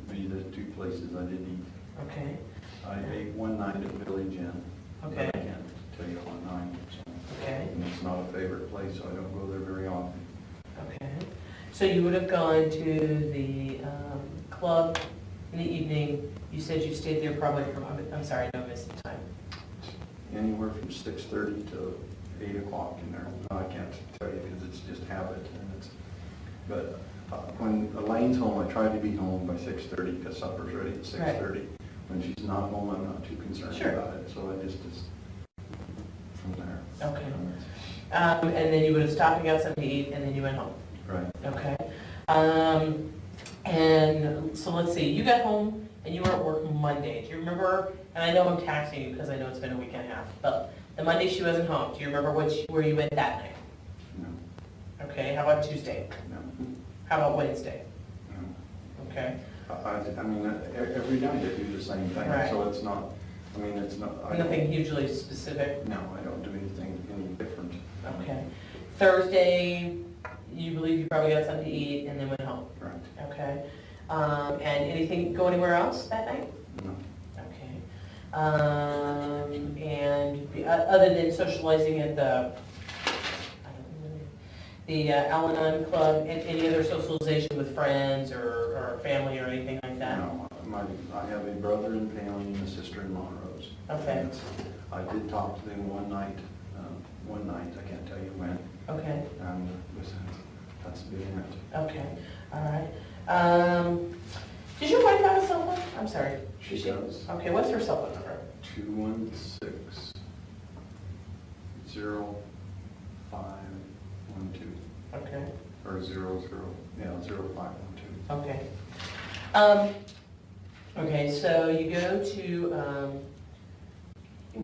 the two places I did eat. Okay. I ate one night at Village Inn. but Okay. I can't tell you what night, so. Okay. And it's not a favorite place, so I don't go there very often. Okay. So you would have gone to the club in the evening. You said you stayed there probably from, I'm sorry, I know I missed the time. Anywhere from 6:30 to 8 o'clock in there. I can't tell you because it's just habit, and it's, but when Elaine's home, I try to be home by 6:30 because supper's ready at 6:30. When she's not home, I'm not too concerned Sure. about it, so I just from there. Okay. And then you would have stopped and got something to eat, and then you went home. Right. Okay. And so let's see, you got home and you were at work Monday. Do you remember, and I know I'm taxing you because I know it's been a week and a half, but the Monday she wasn't home. Do you remember where you went that night? No. Okay, how about Tuesday? No. How about Wednesday? No. Okay. I mean, every night I do the same thing, Right. so it's not, I mean, it's not. I don't- Nothing hugely specific? No, I don't do anything any different. Okay. Thursday, you believe you probably got something to eat and then went home? Right. Okay. And anything, go anywhere else that night? No. Okay. And other than socializing at the, I don't know, the Al-Anon Club, any other socialization with friends or family or anything like that? No, I have a brother in Paling and a sister in Montrose. Okay. And I did talk to them one night, I can't tell you when, Okay, and that's been it. okay, all right. Does your wife have a cell phone? I'm sorry. She does. Okay, what's her cell phone number? 216-0512, Okay. or 0512. Okay. Okay, so you go to,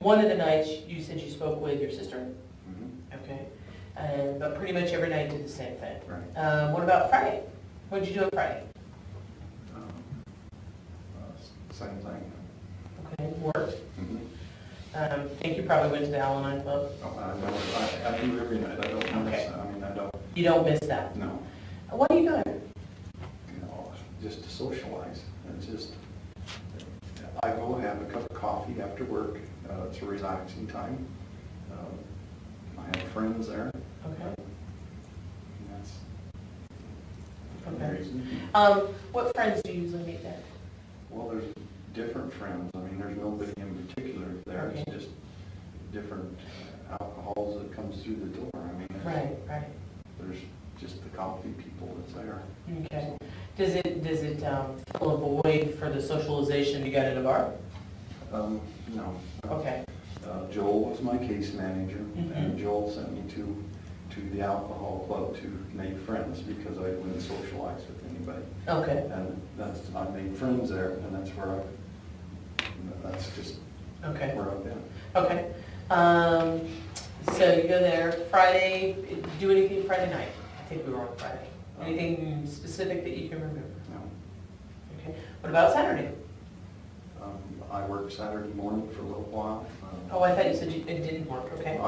one of the nights, you said you spoke with your sister? Mhm. Okay. But pretty much every night did the same thing. Right. What about Friday? What did you do on Friday? Same thing. Okay, work. Mhm. I think you probably went to the Al-Anon Club. Oh, I do every night, I don't miss, Okay. I mean, I don't, You don't miss that. no. Why do you go? You know, just to socialize. It's just, I go have a cup of coffee after work. It's a relaxing time. I have friends there. Okay. And that's the Okay. reason. What friends do you usually meet there? Well, there's different friends. I mean, there's nobody in particular there. It's Okay. just different alcohols that comes through the door. I mean, Right. there's just the coffee people that's there. Okay. Does it fill a void for the socialization you got at a bar? No. Okay. Joel was my case manager, and Mhm. Joel sent me to the alcohol club to make friends because I wouldn't socialize with anybody. Okay. And I made friends there, and that's just Okay. where I've been. Okay. So you go there Friday, do anything Friday night? I think we were on Friday. Anything specific that you can remember? No. Okay. What about Saturday? I worked Saturday morning for a little while. Oh, I thought you said it didn't work, okay.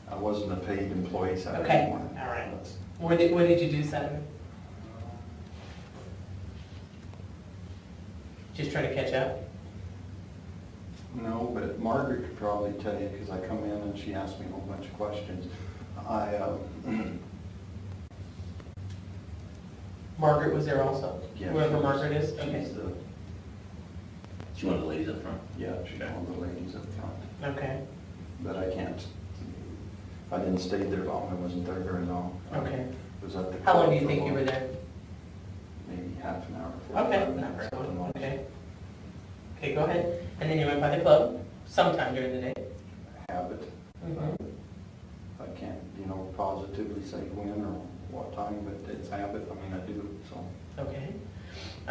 I wasn't a paid employee Saturday Okay, morning. all right. That's- What did you do Saturday? Just trying to catch up? No, but Margaret could probably tell you, because I come in and she asked me a whole bunch of questions. Margaret was there also? Yeah, Whoever she was. Margaret is? Okay. She's one of the ladies up front. Yeah, she's one of the ladies up front. Okay, But I can't, I didn't stay there long, I wasn't there very long. okay. I was at the How long do club you for a think you while. were there? Maybe half half an hour, Okay, 45 not minutes. very long, okay. Okay, go ahead. And then you went by the club sometime during the day? Habit. Mhm. I can't, positively say when or what time, but it's habit. I mean, I do, so. Okay.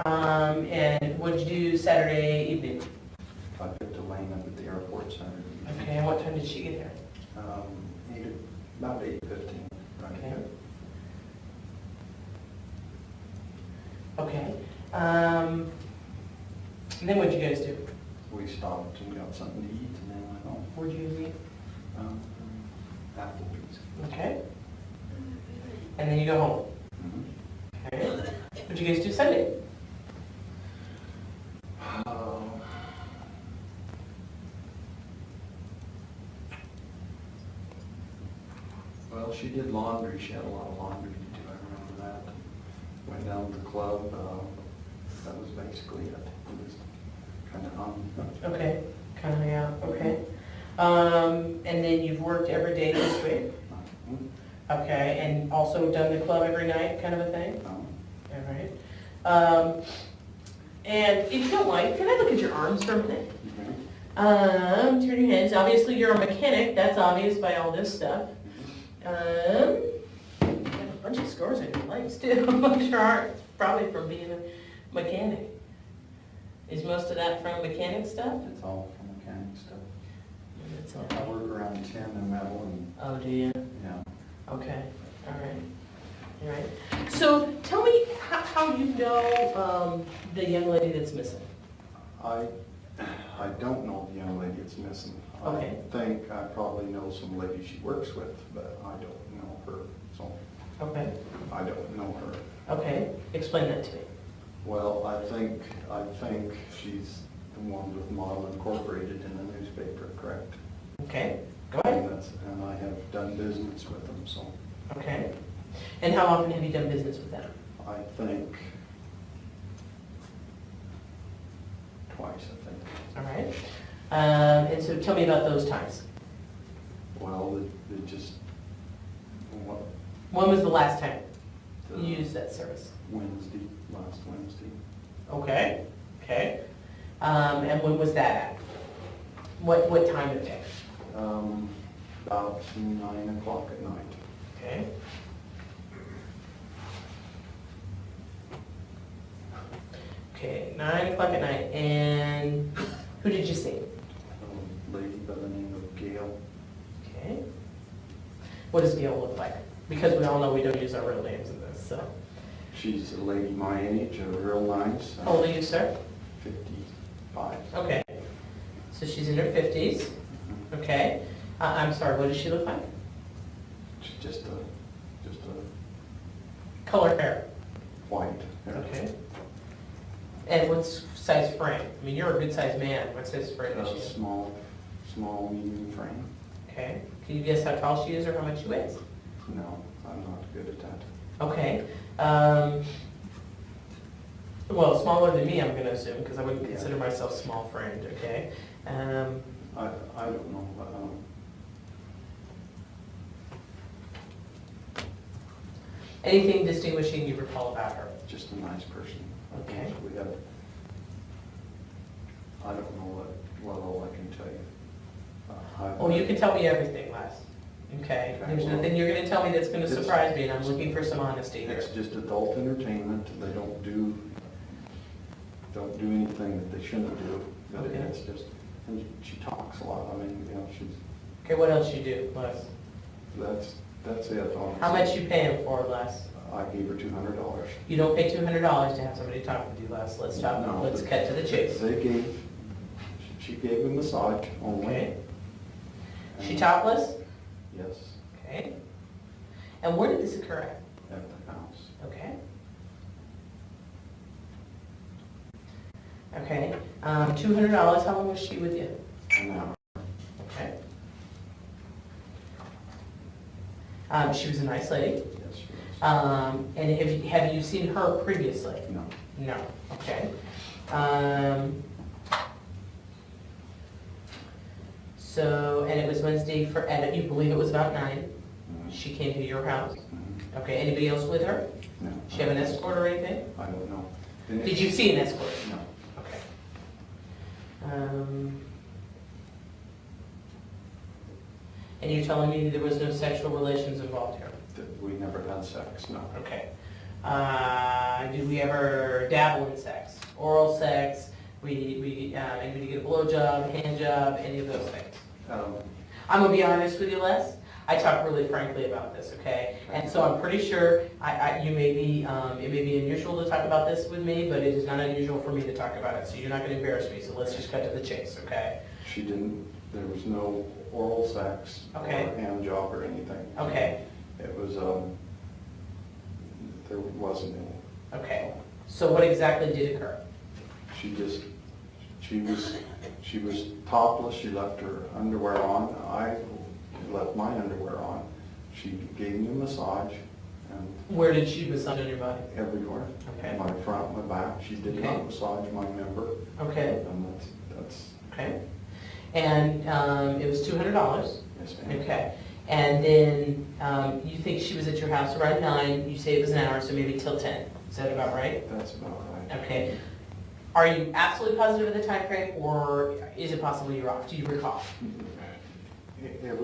And what did you do Saturday evening? I picked Elaine up at the airport Saturday. Okay, and what time did she get there? About 8:15. Okay. Okay. And then what'd you guys do? We stopped and got something to eat and then went home. Where'd you guys eat? Applebee's. Okay. And then you go home? Mhm. Okay. What'd you guys do Sunday? Well, she did laundry. She had a lot of laundry to do. I remember that. Went down to the club. That was basically it. It was kind of hung. Okay, kind of, yeah, okay. And then you've worked every day this week? Okay, and also done the club every night, kind of a thing? All right. And if you don't mind, can I look at your arms for a minute? Turn your heads. Obviously, you're a mechanic. That's obvious by all this stuff. You have a bunch of scores on your legs, too. I'm sure aren't. Probably from being a mechanic. Is most of that from mechanic stuff? It's all from mechanic stuff. That's all. I work around tin and metal and, Oh, do you? yeah. Okay, all right. All right. So tell me how you know the young lady that's missing. I don't know the young lady that's missing. Okay. I think I probably know some lady she works with, but I don't know her, so Okay. I don't know her. Okay, explain that to me. Well, I think she's the one with Model Incorporated in the newspaper, correct? Okay, go ahead. And I have done business with them, so Okay. And how often have you done business with them? I think twice, I think. All right. And so tell me about those times. Well, it just, what, When was the last time you used that service? last Wednesday. Okay, okay. And when was that at? What time of day? About 9 o'clock at night. Okay. Okay, 9 o'clock at night. And who did you see? A lady by the name of Gail. Okay. What does Gail look like? Because we all know we don't use our real names in this, so. She's a lady my age, real nice. How old are you, sir? 55. Okay. So she's in her 50s. Okay. I'm sorry, what does she look like? She's just a Color hair. white. Okay. And what size frame? I mean, you're a good sized man. What size frame is she? Small, medium frame. Okay. Can you guess how tall she is or how much she weighs? No, I'm not good at that. Okay. Well, smaller than me, I'm going to assume, because I wouldn't consider myself small framed, okay? I don't know, but, Anything distinguishing you recall about her? just a nice person. Okay. We have, I don't know what all I can tell you. Oh, you can tell me everything, Les. Okay? There's nothing you're going to tell me that's going to surprise me, and I'm looking for some honesty here. It's just adult entertainment. They don't do anything that they shouldn't do. But Okay. it's just, and she talks a lot. I mean, she's, Okay, what else you do, Les? that's it. Honestly. How much you paying for, Les? I gave her $200. You don't pay $200 to have somebody talk with you, Les. Let's talk, No, let's but cut to the chase. She gave a massage only. Okay. She And- topless? Yes, Okay. And where did this occur at? at the house. Okay. Okay, $200, how long was she with you? An hour. Okay. She was a nice lady. Yes, she was. And have you seen her previously? No. No, okay. So, and it was Wednesday and you believe it was about 9? Mhm. She came to your house? Mhm. Okay, anybody else with her? No. She have an escort or anything? I don't know. Did you see an escort? No. Okay. And you're telling me there was no sexual relations involved here? We never had sex, no. Okay. Did we ever dabble in sex? Oral sex? Did we get a blowjob, hand job, any of those things? I'm gonna be honest with you, Les. I talk really frankly about this, okay? And so I'm pretty sure you may be, it may be unusual to talk about this with me, but it is not unusual for me to talk about it. So you're not gonna embarrass me. So let's just cut to the chase, okay? She didn't, there was no oral sex or Okay. hand job or anything. Okay. It was, there wasn't any. Okay. So what exactly did occur? She was topless, she left her underwear on, I left my underwear on. She gave me a massage and Where did she massage on your body? everywhere. Okay. My front, my back, she did Okay. not massage my member. Okay. And that's, Okay. And it was $200? yes ma'am. Okay. And then you think she was at your house around 9, you say it was an hour, so maybe till 10. Is that about right? That's about right. Okay. Are you absolutely positive of the time frame, or is it possible you're off? Do you recall? It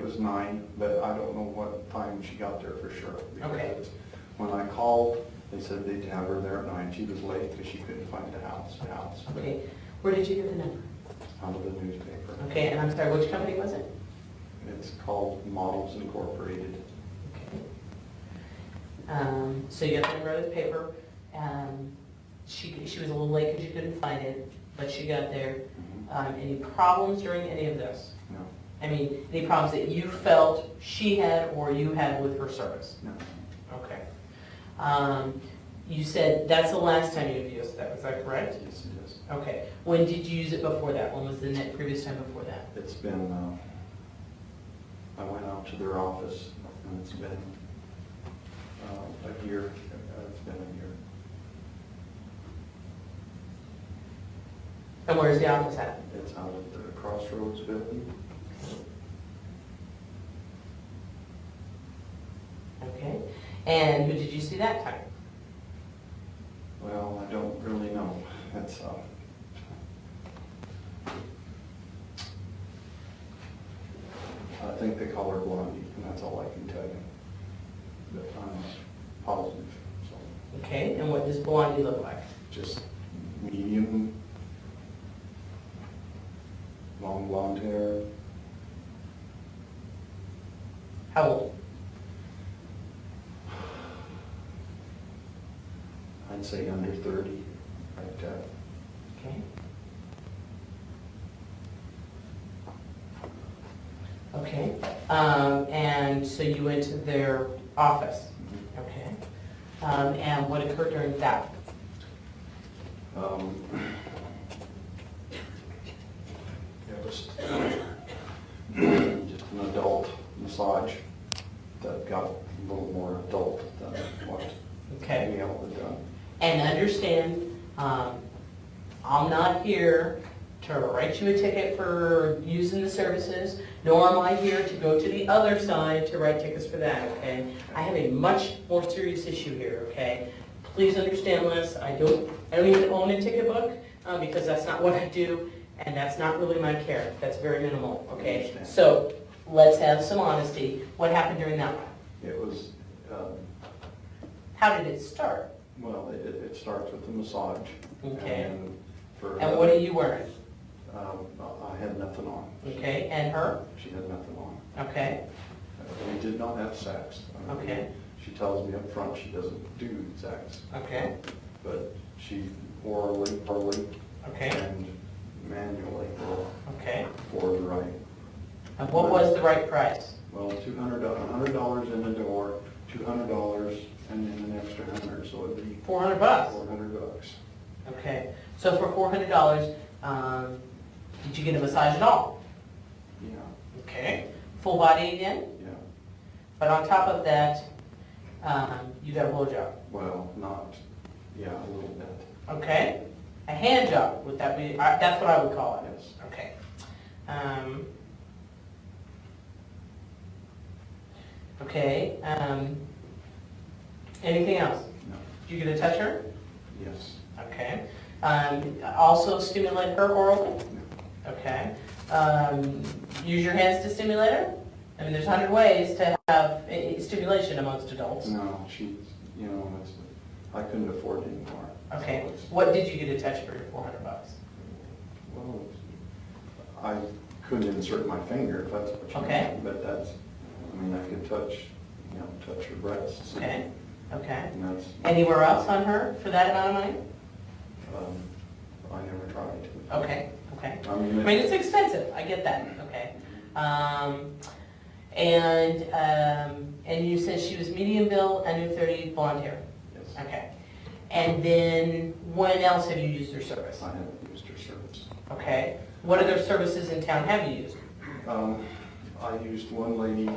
was 9, but I don't know what time she got there for sure. Okay. Because when I called, they said they'd have her there at 9. She was late because she couldn't find the house. Okay. Where did you get the number? Out of the newspaper. Okay, and I'm sorry, which company was it? It's called Models Incorporated. Okay. So you got the number of the paper. She was a little late because you couldn't find it, but she got there. Any problems during any of this? No, I mean, any problems that you felt she had or you had with her service? no. Okay. You said that's the last time you've used that, is that correct? Yes, it is. Okay. When did you use it before that? When was the previous time before that? It's been, I went out to their office and it's been a year. It's been a year. And where's the office at? It's out at the Crossroads building. Okay. And who did you see that time? Well, I don't really know. It's, I think they call her Blondie, and that's all I can tell you. But I'm positive, so. Okay. And what does Blondie look like? Just medium, long blonde hair. How old? I'd say under 30, right there. Okay. Okay. And so you went to their office? Okay. And what occurred during that? It was just an adult massage that got a little more adult than what Okay. any else had done. And understand, I'm not here to write you a ticket for using the services, nor am I here to go to the other side to write tickets for that, okay? I have a much more serious issue here, okay? Please understand, Les, I don't even own a ticket book, because that's not what I do, and that's not really my care. That's very minimal, okay? Understand. So, let's have some honesty. What happened during that one? It was, How did it start? well, it starts with the massage. Okay. And for And what are you wearing? I had nothing on. Okay, and her? She had nothing on. Okay, We did not have sex. I mean, Okay. She tells me up front she doesn't do sex. okay, But she orally, okay, and manually okay. for the right. And what was the right price? Well, $100 in the door, $200, and then an extra 100, so it'd be $400. $400. Okay, so for $400, did you get a massage at all? Yeah, Okay. Full body again? yeah. But on top of that, you got a blowjob? Well, not, yeah, a little bit. Okay. A hand job, would that be, that's what I would call it? Yes. Okay. Okay, anything else? No. Did you get to touch her? Yes. Okay. Also stimulate her orally? Okay. Use your hands to stimulate her? I mean, there's 100 ways to have stimulation amongst adults. No, she's, I couldn't afford it anymore. Okay. So it's- What did you get attached for your $400? Well, I couldn't insert my finger, if that's what you Okay. mean. But that's, I could touch, touch her breasts. Okay. Okay. And that's, Anywhere else on her for that amount of money? I never tried to. Okay. Okay. I mean, I mean, it's expensive, I get that, okay. And you said she was medium build, under 30, blonde hair? Yes. Okay. And then when else have you used her service? I haven't used her service. Okay. What other services in town have you used? I used one lady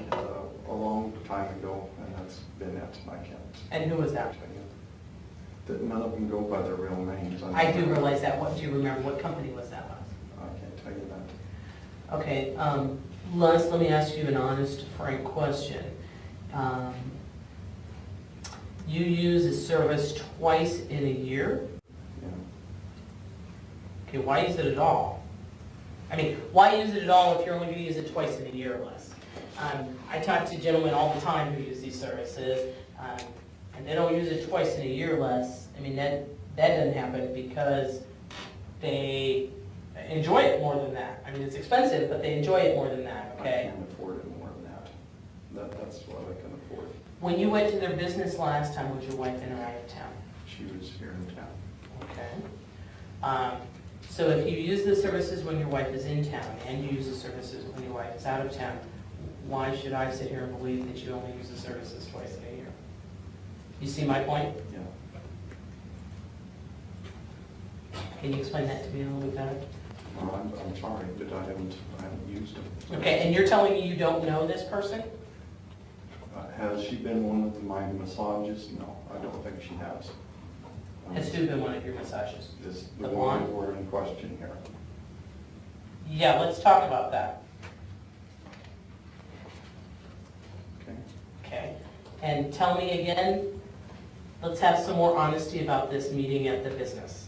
a long time ago, and that's been it. I can't And who was that? tell you. That none of them go by their real names. I do realize that. What do you remember? What company was that with? I can't tell you that. Okay, Les, let me ask you an honest, frank question. You use a service twice in a year? Yeah. Okay, why use it at all? I mean, why use it at all if you're only going to use it twice in a year or less? I talk to gentlemen all the time who use these services, and they don't use it twice in a year or less. I mean, that doesn't happen because they enjoy it more than that. I mean, it's expensive, but they enjoy it more than that, okay? I can't afford it more than that. That's what I can afford. When you went to their business last time, was your wife in or out of town? She was here in town. Okay. So if you use the services when your wife is in town and you use the services when your wife is out of town, why should I sit here and believe that you only use the services twice in a year? You see my point? Yeah. Can you explain that to me a little bit better? Well, I'm sorry, but I haven't used them. Okay, and you're telling me you don't know this person? Has she been one of my massages? No, I don't think she has. Has who been one of your massages? This, The the one blonde? that we're in question here. Yeah, let's talk about that. Okay. Okay. And tell me again, let's have some more honesty about this meeting at the business.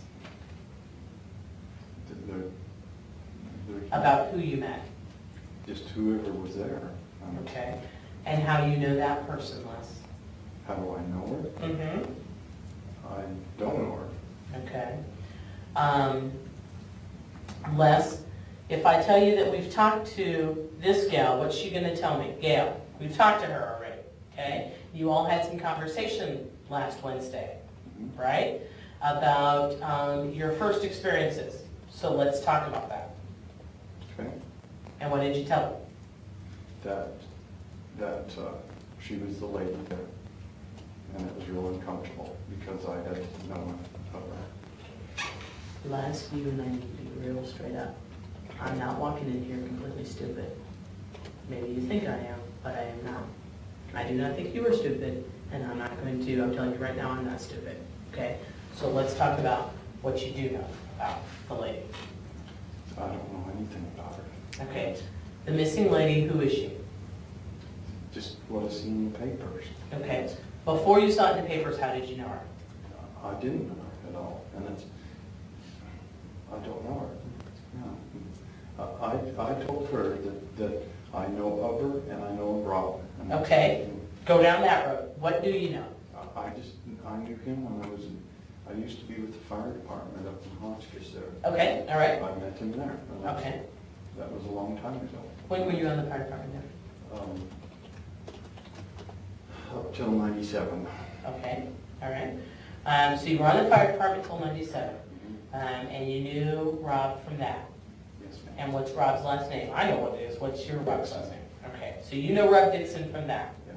About who you met. Just whoever was there. Okay. And how do you know that person, Les? How do I know her? Mm-hmm. I don't know her. Okay. Les, if I tell you that we've talked to this gal, what's she gonna tell me? Gail, we've talked to her already, okay? You all had some conversation last Wednesday, right? About your first experiences. So let's talk about that. Okay. And what did you tell her? That she was the lady there. And it was real uncomfortable because I had known of her. Les, you and I need to be real straight up. I'm not walking in here completely stupid. Maybe you think I am, but I am not. I do not think you are stupid, and I'm not going to, I'm telling you right now, I'm not stupid, okay? So let's talk about what you do know about the lady. I don't know anything about her. Okay, the missing lady, who is she? Just what I see in the papers. Okay, before you saw it in the papers, how did you know her? I didn't know her at all, and I don't know her. No. I told her that I know of her and I know of Rob. And Okay, go down that road. What do you know? I knew him when I used to be with the fire department up in Hotchkiss there. Okay, all right. I met him there. And Okay. That was a long time ago. When were you on the fire department there? Up till 97. Okay, all right. So you were on the fire department till 97, and you knew Rob from that. Yes, ma'am. And what's Rob's last name? I know what it is. What's your Rob's last name? Okay, so you know Rob Dixon from that. Yeah.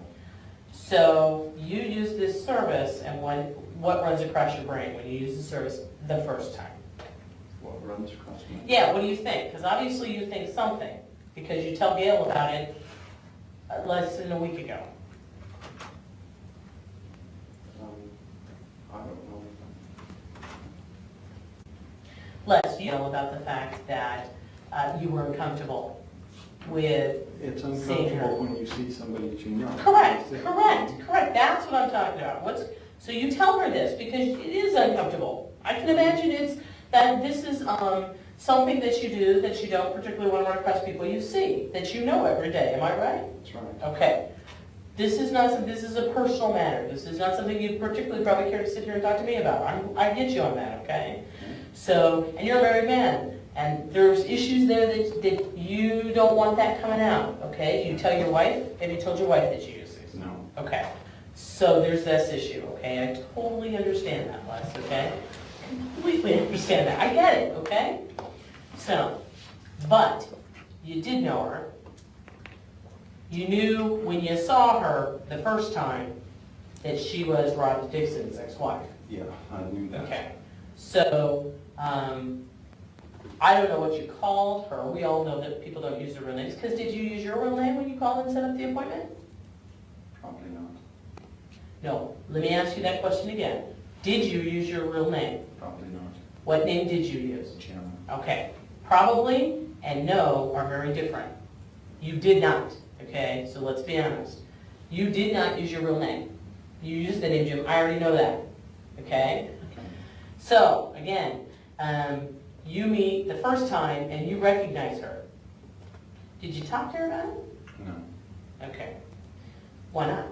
So you use this service, and what runs across your brain when you use the service the first time? What runs across my... Yeah, what do you think? Because obviously you think something, because you tell Gail about it less than a week ago. I don't know. Les, you know about the fact that you were uncomfortable with It's seeing her. uncomfortable when you see somebody that you know. Correct. That's what I'm talking about. So you tell her this, because it is uncomfortable. I can imagine that this is something that you do that you don't particularly want to request people you see, that you know every day, am I right? That's right. Okay. This is a personal matter. This is not something you particularly probably care to sit here and talk to me about. I get you on that, okay? So, and you're a married man, and there's issues there that you don't want that coming out, okay? Do you tell your wife? Have you told your wife that you use these? No. Okay. So there's this issue, okay? I totally understand that, Les, okay? Completely understand that. I get it, okay? So, but you did know her. You knew when you saw her the first time that she was Rod Dixon's ex-wife. Yeah, I knew that. Okay. So, I don't know what you called her. We all know that people don't use their real names. Because did you use your real name when you called and set up the appointment? Probably not. No. Let me ask you that question again. Did you use your real name? Probably not. What name did you use? Jim. Okay. Probably and no are very different. You did not. Okay, so let's be honest. You did not use your real name. You used the name Jim. I already know that. Okay? So, again, you meet the first time and you recognize her. Did you talk to her about it? No. Okay. Why not?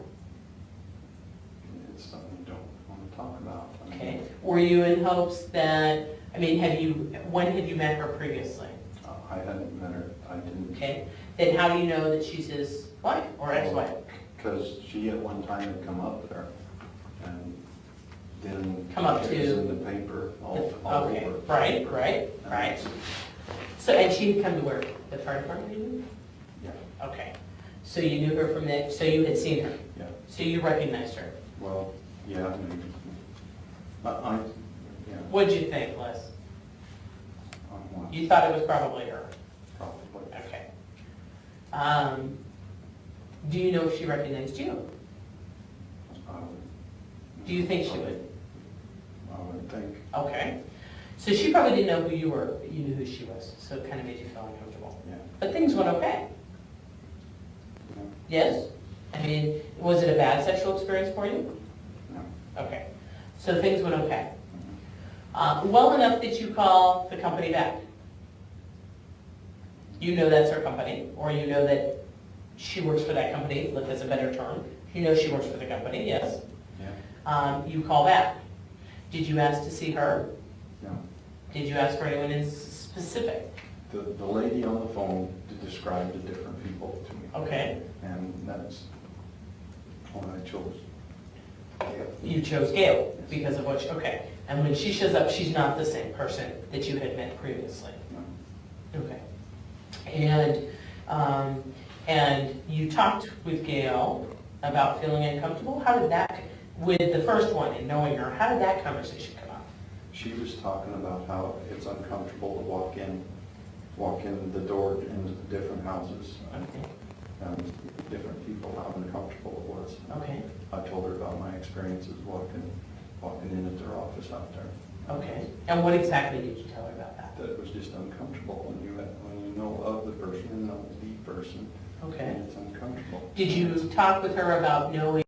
It's something you don't want to talk about. I mean, Okay. Were you in hopes that, when had you met her previously? I hadn't met her. I didn't. Okay. Then how do you know that she's his wife or ex-wife? Because she at one time had come up there and then. Come up it to- was in the paper all Okay, over. right. So, and she had come to work, the fire department, you knew? Yeah, Okay. So you knew her from that, so you had seen her? yeah. So you recognized her? Well, yeah, maybe. Yeah. What'd you think, Les? On what? You thought it was probably her? Probably. Okay. Do you know if she recognized you? I would. Do you think she would? I would think. Okay. So she probably didn't know who you were, but you knew who she was, so it kind of made you feel uncomfortable. Yeah. But things went okay? No. Yes? I mean, was it a bad sexual experience for you? No. Okay. So things went okay. Well enough that you call the company back. You know that's her company, or you know that she works for that company, if that's a better term. You know she works for the company, yes? Yeah. You call back. Did you ask to see her? No. Did you ask for anyone in specific? The lady on the phone described the different people to me. Okay. And that's what I chose. Yeah. You chose Gail because of what she, okay. And when she shows up, she's not the same person that you had met previously. No. Okay. And you talked with Gail about feeling uncomfortable. How did that, with the first one and knowing her, how did that conversation come up? She was talking about how it's uncomfortable to walk in the door into the different houses. Okay. And different people, how uncomfortable it was. Okay. I told her about my experiences walking in at their office out there. Okay. And what exactly did you tell her about that? That it was just uncomfortable when you know of the person and know the person. Okay. And it's uncomfortable. Did you talk with her about knowing?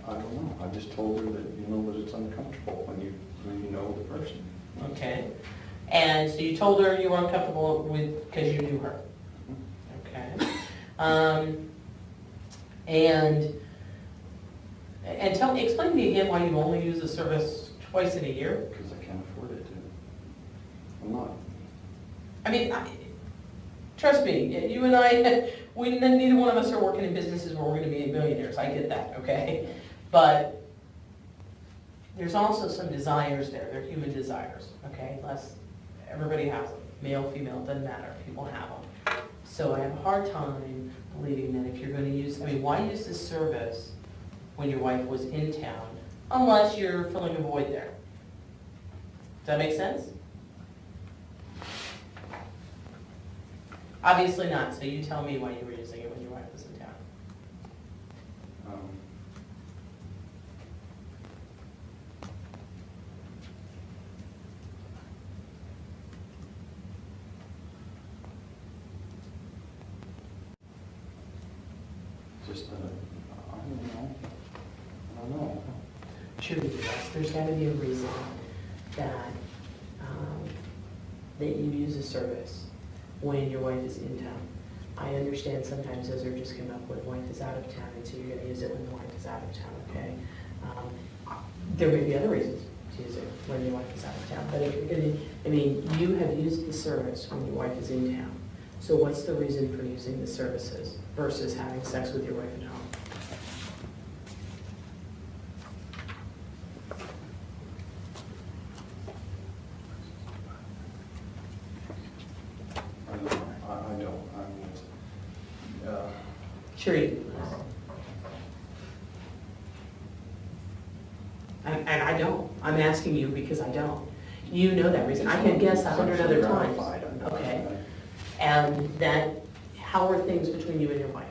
I don't know. I just told her that that it's uncomfortable when you know the person. Okay. And so you told her you were uncomfortable with, because you knew her. Okay. And explain to me again why you only use the service twice in a year? Because I can't afford it to. I'm not. I mean, trust me, you and I, neither one of us are working in businesses where we're going to be millionaires. I get that, okay? But there's also some desires there. They're human desires, okay? Everybody has them. Male, female, doesn't matter. People have them. So I have a hard time believing that if you're going to use, why use this service when your wife was in town, unless you're filling a void there? Does that make sense? Obviously not, so you tell me why you were using it when your wife was in town. just, I don't know. Sure you do. There's got to be a reason that, that you use a service when your wife is in town. I understand sometimes those are just come up when wife is out of town, and so you're going to use it when the wife is out of town, okay? There may be other reasons to use it when your wife is out of town, but if you're going to, I mean, you have used the service when your wife is in town. So what's the reason for using the services versus having sex with your wife at home? I don't. Sure you do. And I don't. I'm asking you because I don't. You know that reason. I can guess 100 other times. Okay. And that, how are things between you and your wife?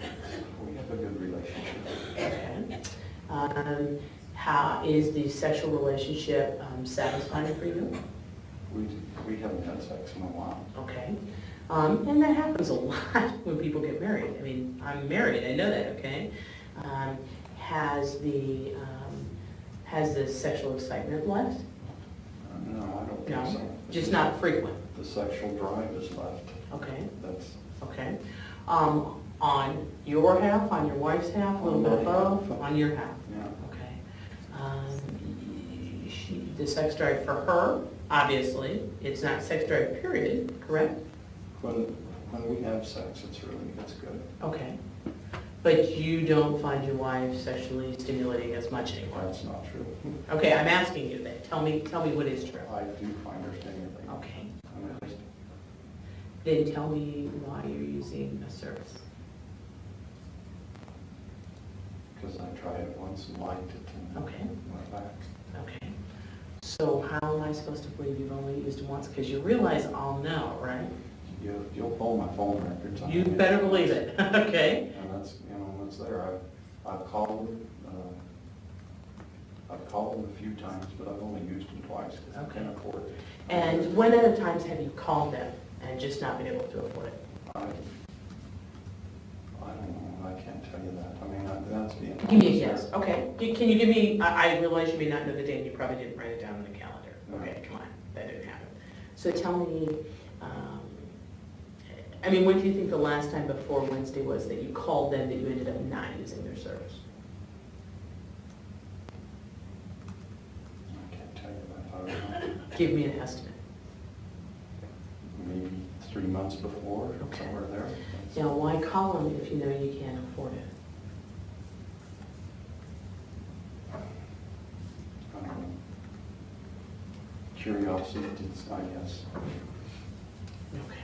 We have a good relationship. Okay. How is the sexual relationship satisfying for you? We haven't had sex in a while. Okay. And that happens a lot when people get married. I mean, I'm married, I know that, okay? Has the sexual excitement left? No, I don't think No, so. just not frequent. The sexual drive is left. Okay, That's, okay. On your half, on your wife's half, a little bit of both, on your half? yeah. Okay. The sex drive for her, obviously, it's not sex drive period, correct? When we have sex, it's good. Okay. But you don't find your wife sexually stimulating as much anymore? That's not true. Okay, I'm asking you that. Tell me what is true. I do find her stimulating. Okay. I mean, Then tell me why you're using a service. because I tried it once and liked it and Okay. went back. Okay. So how am I supposed to believe you've only used it once? Because you realize I'll know, right? You'll pull my phone records. You better believe it, okay? And that's, that's there. I've called them, a few times, but I've only used them twice because I can't afford it. And when other times have you called them and just not been able to afford it? I don't know. I can't tell you that. I mean, that's being. Give me a guess, okay? Can you give me, I realize you may not know the date, and you probably didn't write it down on the calendar. Okay, come on, that didn't happen. So tell me, I mean, when do you think the last time before Wednesday was that you called them that you ended up not using their service? I can't tell you that. I don't know. Give me an estimate. Maybe 3 months before, somewhere there. Now, why call them if you know you can't afford it? I don't know. Curiosity, I guess. Okay.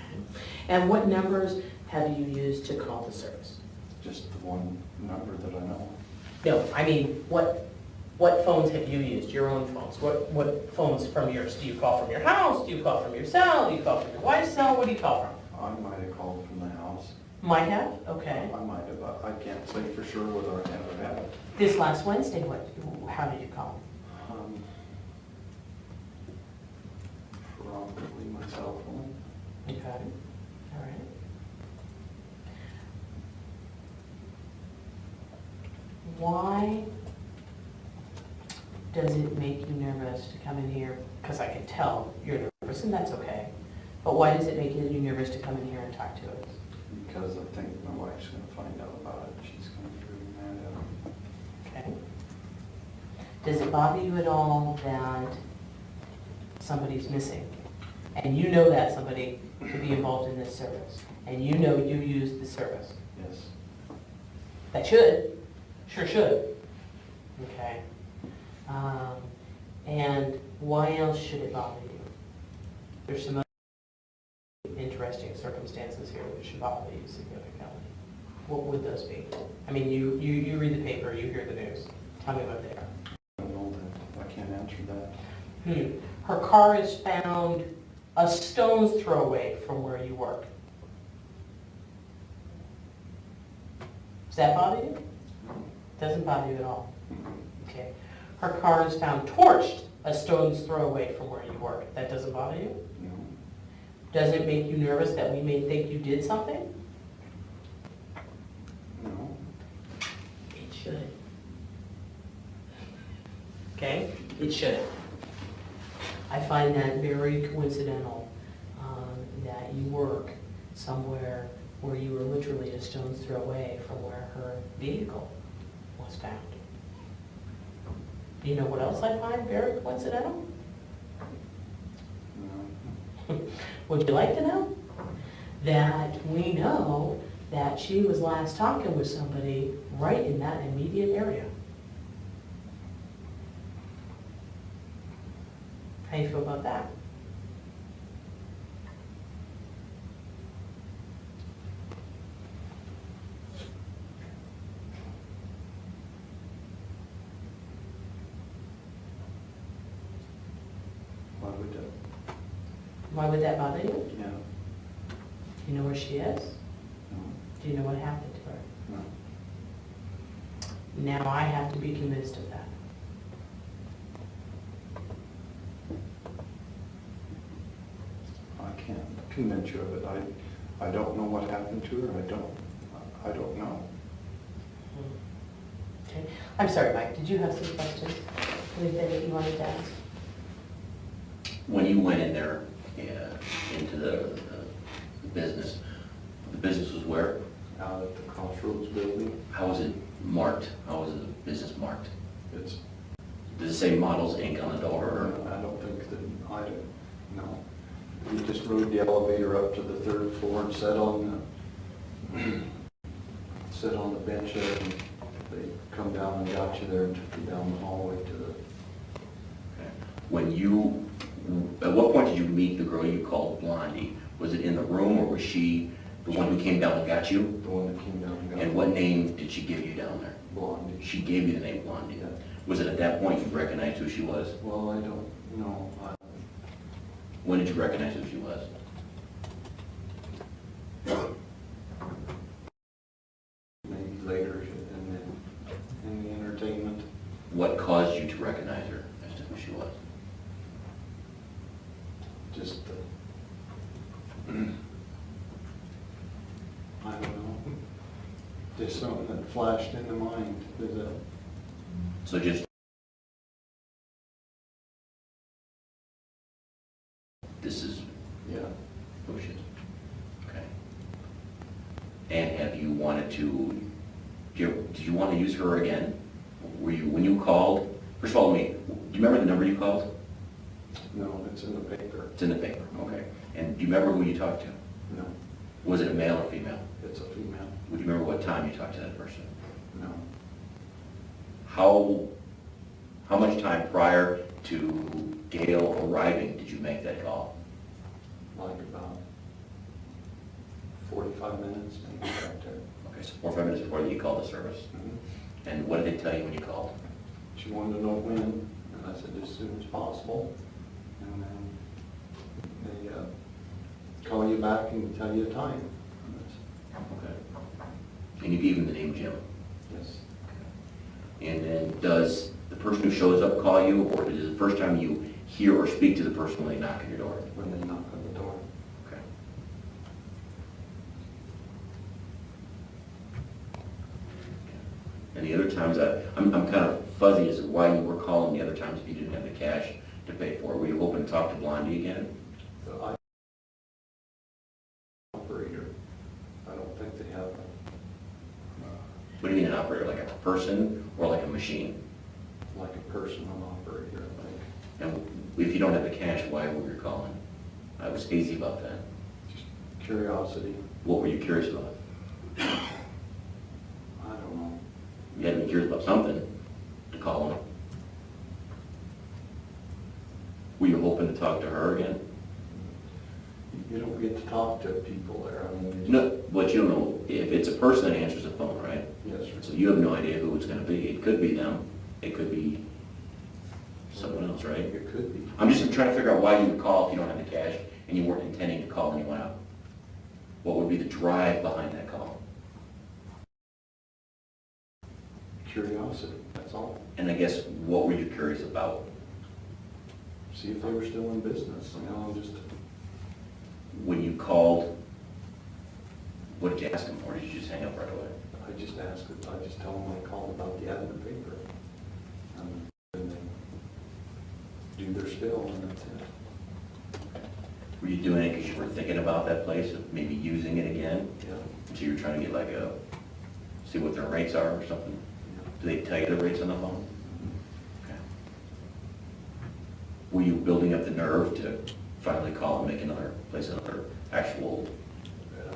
And what numbers have you used to call the service? Just the one number that I know. No, I mean, what phones have you used, your own phones? What phones from yours? Do you call from your house? Do you call from your cell? Do you call from your wife's cell? What do you call from? I might have called from the house. Might have? Okay. I might have, I can't say for sure whether I have or haven't. This last Wednesday, how did you call? Probably my cell phone. Okay, all right. Why does it make you nervous to come in here? Because I can tell you're nervous, and that's okay. But why does it make you nervous to come in here and talk to us? Because I think my wife's gonna find out about it. She's gonna be really mad at me. Okay. Does it bother you at all that somebody's missing? And you know that somebody could be involved in this service, and you know you used the service? Yes. That should, sure should. Okay. And why else should it bother you? There's some other interesting circumstances here that should bother you significantly. What would those be? I mean, you read the paper, you hear the news. Tell me what they are. I don't know that. I can't answer that. Her car is found a stone's throw away from where you work. Does that bother you? Doesn't bother you at all? Okay. Her car is found torched a stone's throw away from where you work. That doesn't bother you? No. Does it make you nervous that we may think you did something? No. should. Okay? It should. I find that very coincidental, that you work somewhere where you were literally a stone's throw away from where her vehicle was found. Do you know what else I find very coincidental? Would you like to know? That we know that she was last talking with somebody right in that immediate area. How you feel about that? Why would that? Why would that bother you? Yeah. Do you know where she is? No. Do you know what happened to her? No. Now I have to be convinced of that. I can't convince you of it. I don't know what happened to her. I don't know. Okay. I'm sorry, Mike, did you have some questions? Anything that you wanted to ask? When you went in there into the business, the business was where? Out at the Crossroads building, How was it marked? How was the business marked? it's, Does it say Models Inc. on the door? Or? I don't think that, no. We just rode the elevator up to the third floor and sat on the bench there, and they come down and got you there and took you down the hallway to the, At what point did you meet the girl you called Blondie? Was it in the room, or was she the one who came down and got you? the one that came down and got And what name did she give you down there? Blondie. She gave you the name Blondie. Yeah. Was it at that point you recognized who she was? Well, I don't know. When did you recognize who she was? Maybe later in the entertainment. What caused you to recognize her as to who she was? Just, I don't know. Just something that flashed into mind. So just this is Yeah. who she is. Okay. And have you wanted to, did you want to use her again? Were you, when you called, first of all, do you remember the number you called? No, it's in the paper. It's in the paper, okay. And do you remember who you talked to? No, Was it a male or female? it's a female. Would you remember what time you talked to that person? No. How much time prior to Gail arriving did you make that call? Like about 45 minutes, maybe right there. Okay, so 4 or 5 minutes before you called the service. Mhm. And what did they tell you when you called? She wanted to know when, and I said as soon as possible. And then they call you back and tell you a time. Okay. And you gave him the name Jim. Yes. And then does the person who shows up call you, or is it the first time you hear or speak to the person when they knock on your door? When they knock on the door. Okay. And the other times, I'm kind of fuzzy as to why you were calling the other times if you didn't have the cash to pay for it. Were you hoping to talk to Blondie again? The operator, I don't think they have What do you mean an operator, like a person or like a machine? like a personal operator, I think. And if you don't have the cash, why were you calling? I was hazy about that. Just curiosity. What were you curious about? I don't know. You had to be curious about something to call him. Were you hoping to talk to her again? You don't get to talk to people there, I mean. you No, but you don't know, if it's a person that answers the phone, right? Yes, sir. So you have no idea who it's gonna be. It could be them, it could be someone else, right? It could be. I'm just trying to figure out why you would call if you don't have the cash and you weren't intending to call anyone out. What would be the drive behind that call? Curiosity, that's all. And I guess, what were you curious about? See if they were still in business, you know, just, When you called, what did you ask them, or did you just hang up right away? I just tell them I called about the the ad in the paper. And they do their spill, and that's it. Were you doing it because you were thinking about that place, of maybe using it again? Yeah. So you're trying to get like see what their rates are or something? Do they tell you the rates on the phone? Okay. Were you building up the nerve to finally call and place another actual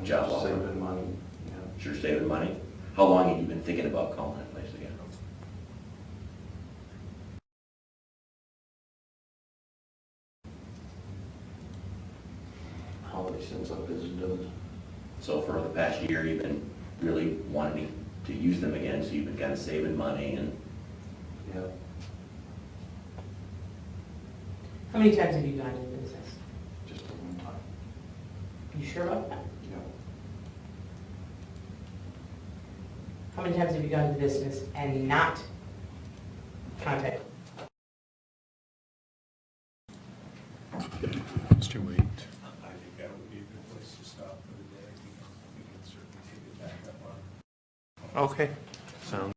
job offer? Saving money, yeah. Sure, saving money? How long have you been thinking about calling that place again? Probably since I visited them. So for the past year, you've been really wanting to use them again, so you've been kind of saving money and... Yeah. How many times have you gone into business? Just a one time. You sure about that? Yeah. How many times have you gone into business and not contacted? Mr. Wade. I think that would be a good place to stop for the day. We can certainly take it back up on. Okay, sounds